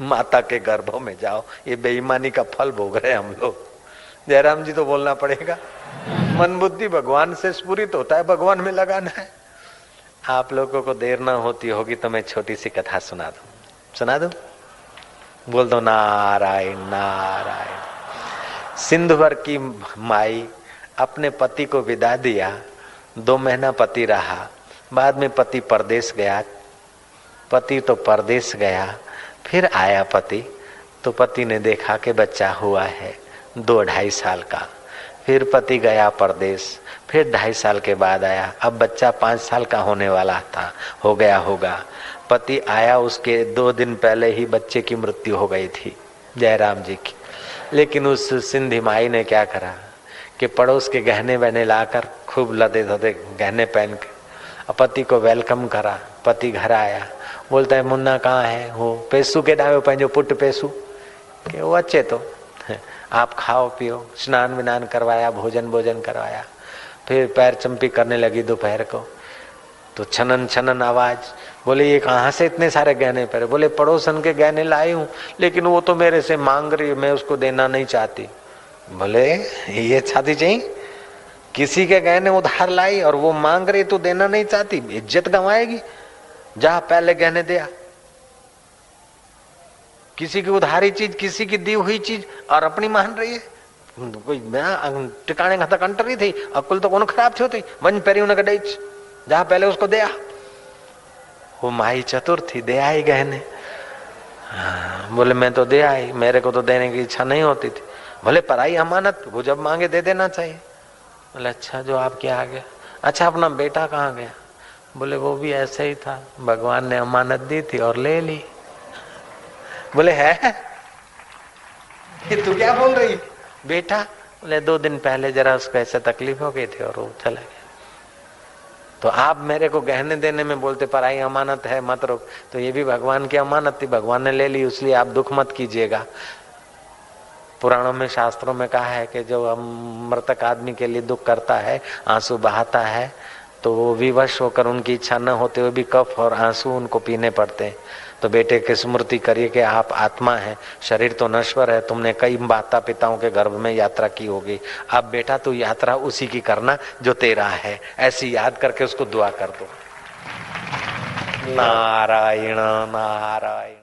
माता के गर्भों में जाओ। ये बेईमानी का फल भोग रहे हम लोग। जयराम जी तो बोलना पड़ेगा। मन बुद्धि भगवान से स्फुरित होता है, भगवान में लगाना है। आप लोगों को देर ना होती होगी तो मैं छोटी सी कथा सुना दूं। बोल दो नारायण नारायण। सिंधुवर की माई अपने पति को विदा दिया। 2 महीना पति रहा, बाद में पति परदेश गया। पति तो परदेश गया, फिर आया पति, तो पति ने देखा कि बच्चा हुआ है 2-2.5 साल का। फिर पति गया परदेश, फिर 2.5 साल के बाद आया। अब बच्चा 5 साल का होने वाला था, हो गया होगा। पति आया, उसके 2 दिन पहले ही बच्चे की मृत्यु हो गई थी, जयराम जी की। लेकिन उस सिंधी माई ने क्या करा कि पड़ोस के गहने वहने लाकर खूब लदे धदे गहने पहन के पति को वेलकम करा। पति घर आया, बोलता है मुन्ना कहाँ है? वो पैसू के डायो पंहिंजो पुट पैसू के वो अचे तो आप खाओ पियो। स्नान विनान करवाया, भोजन करवाया। फिर पैर चंपी करने लगी दोपहर को, तो छनन छनन आवाज। बोले ये कहाँ से इतने सारे गहने पहने? बोले पड़ोसन के गहने लाई हूँ, लेकिन वो तो मेरे से मांग रही, मैं उसको देना नहीं चाहती। बोले ये छाती चाहिए? किसी के गहने उधार लाई और वो मांग रही तो देना नहीं चाहती, इज्जत गंवाएगी। जा पहले गहने दिया। किसी की उधारी चीज, किसी की दी हुई चीज और अपनी मान रही है। कोई टिकाने का तक अंटर थी, अकुल तो कौन खराब थी होती। वन पेरी उन गई, जा पहले उसको दे आ। वो माई चतुर थी, दे आई गहने। बोले मैं तो दे आई, मेरे को तो देने की इच्छा नहीं होती थी। बोले पराई अमानत, वो जब मांगे दे देना चाहिए। बोले अच्छा जो आपके आ गया। अच्छा अपना बेटा कहाँ गया? बोले वो भी ऐसे ही था, भगवान ने अमानत दी थी और ले ली। बोले है तू क्या बोल रही बेटा? बोले 2 दिन पहले जरा उसको ऐसे तकलीफ हो गई थी और वो चला गया। तो आप मेरे को गहने देने में बोलते पराई अमानत है मत रोक, तो ये भी भगवान की अमानत थी, भगवान ने ले ली, इसलिए आप दुख मत कीजिएगा। पुराणों में शास्त्रों में कहा है कि जो मृतक आदमी के लिए दुख करता है, आंसू बहाता है, तो वो विवश होकर उनकी इच्छा न होते हुए भी कफ और आंसू उनको पीने पड़ते हैं। तो बेटे की स्मृति करिए कि आप आत्मा है, शरीर तो नश्वर है। तुमने कई माता पिताओं के गर्भ में यात्रा की होगी। अब बेटा तू यात्रा उसी की करना जो तेरा है, ऐसी याद करके उसको दुआ कर दो। नारायण नारायण।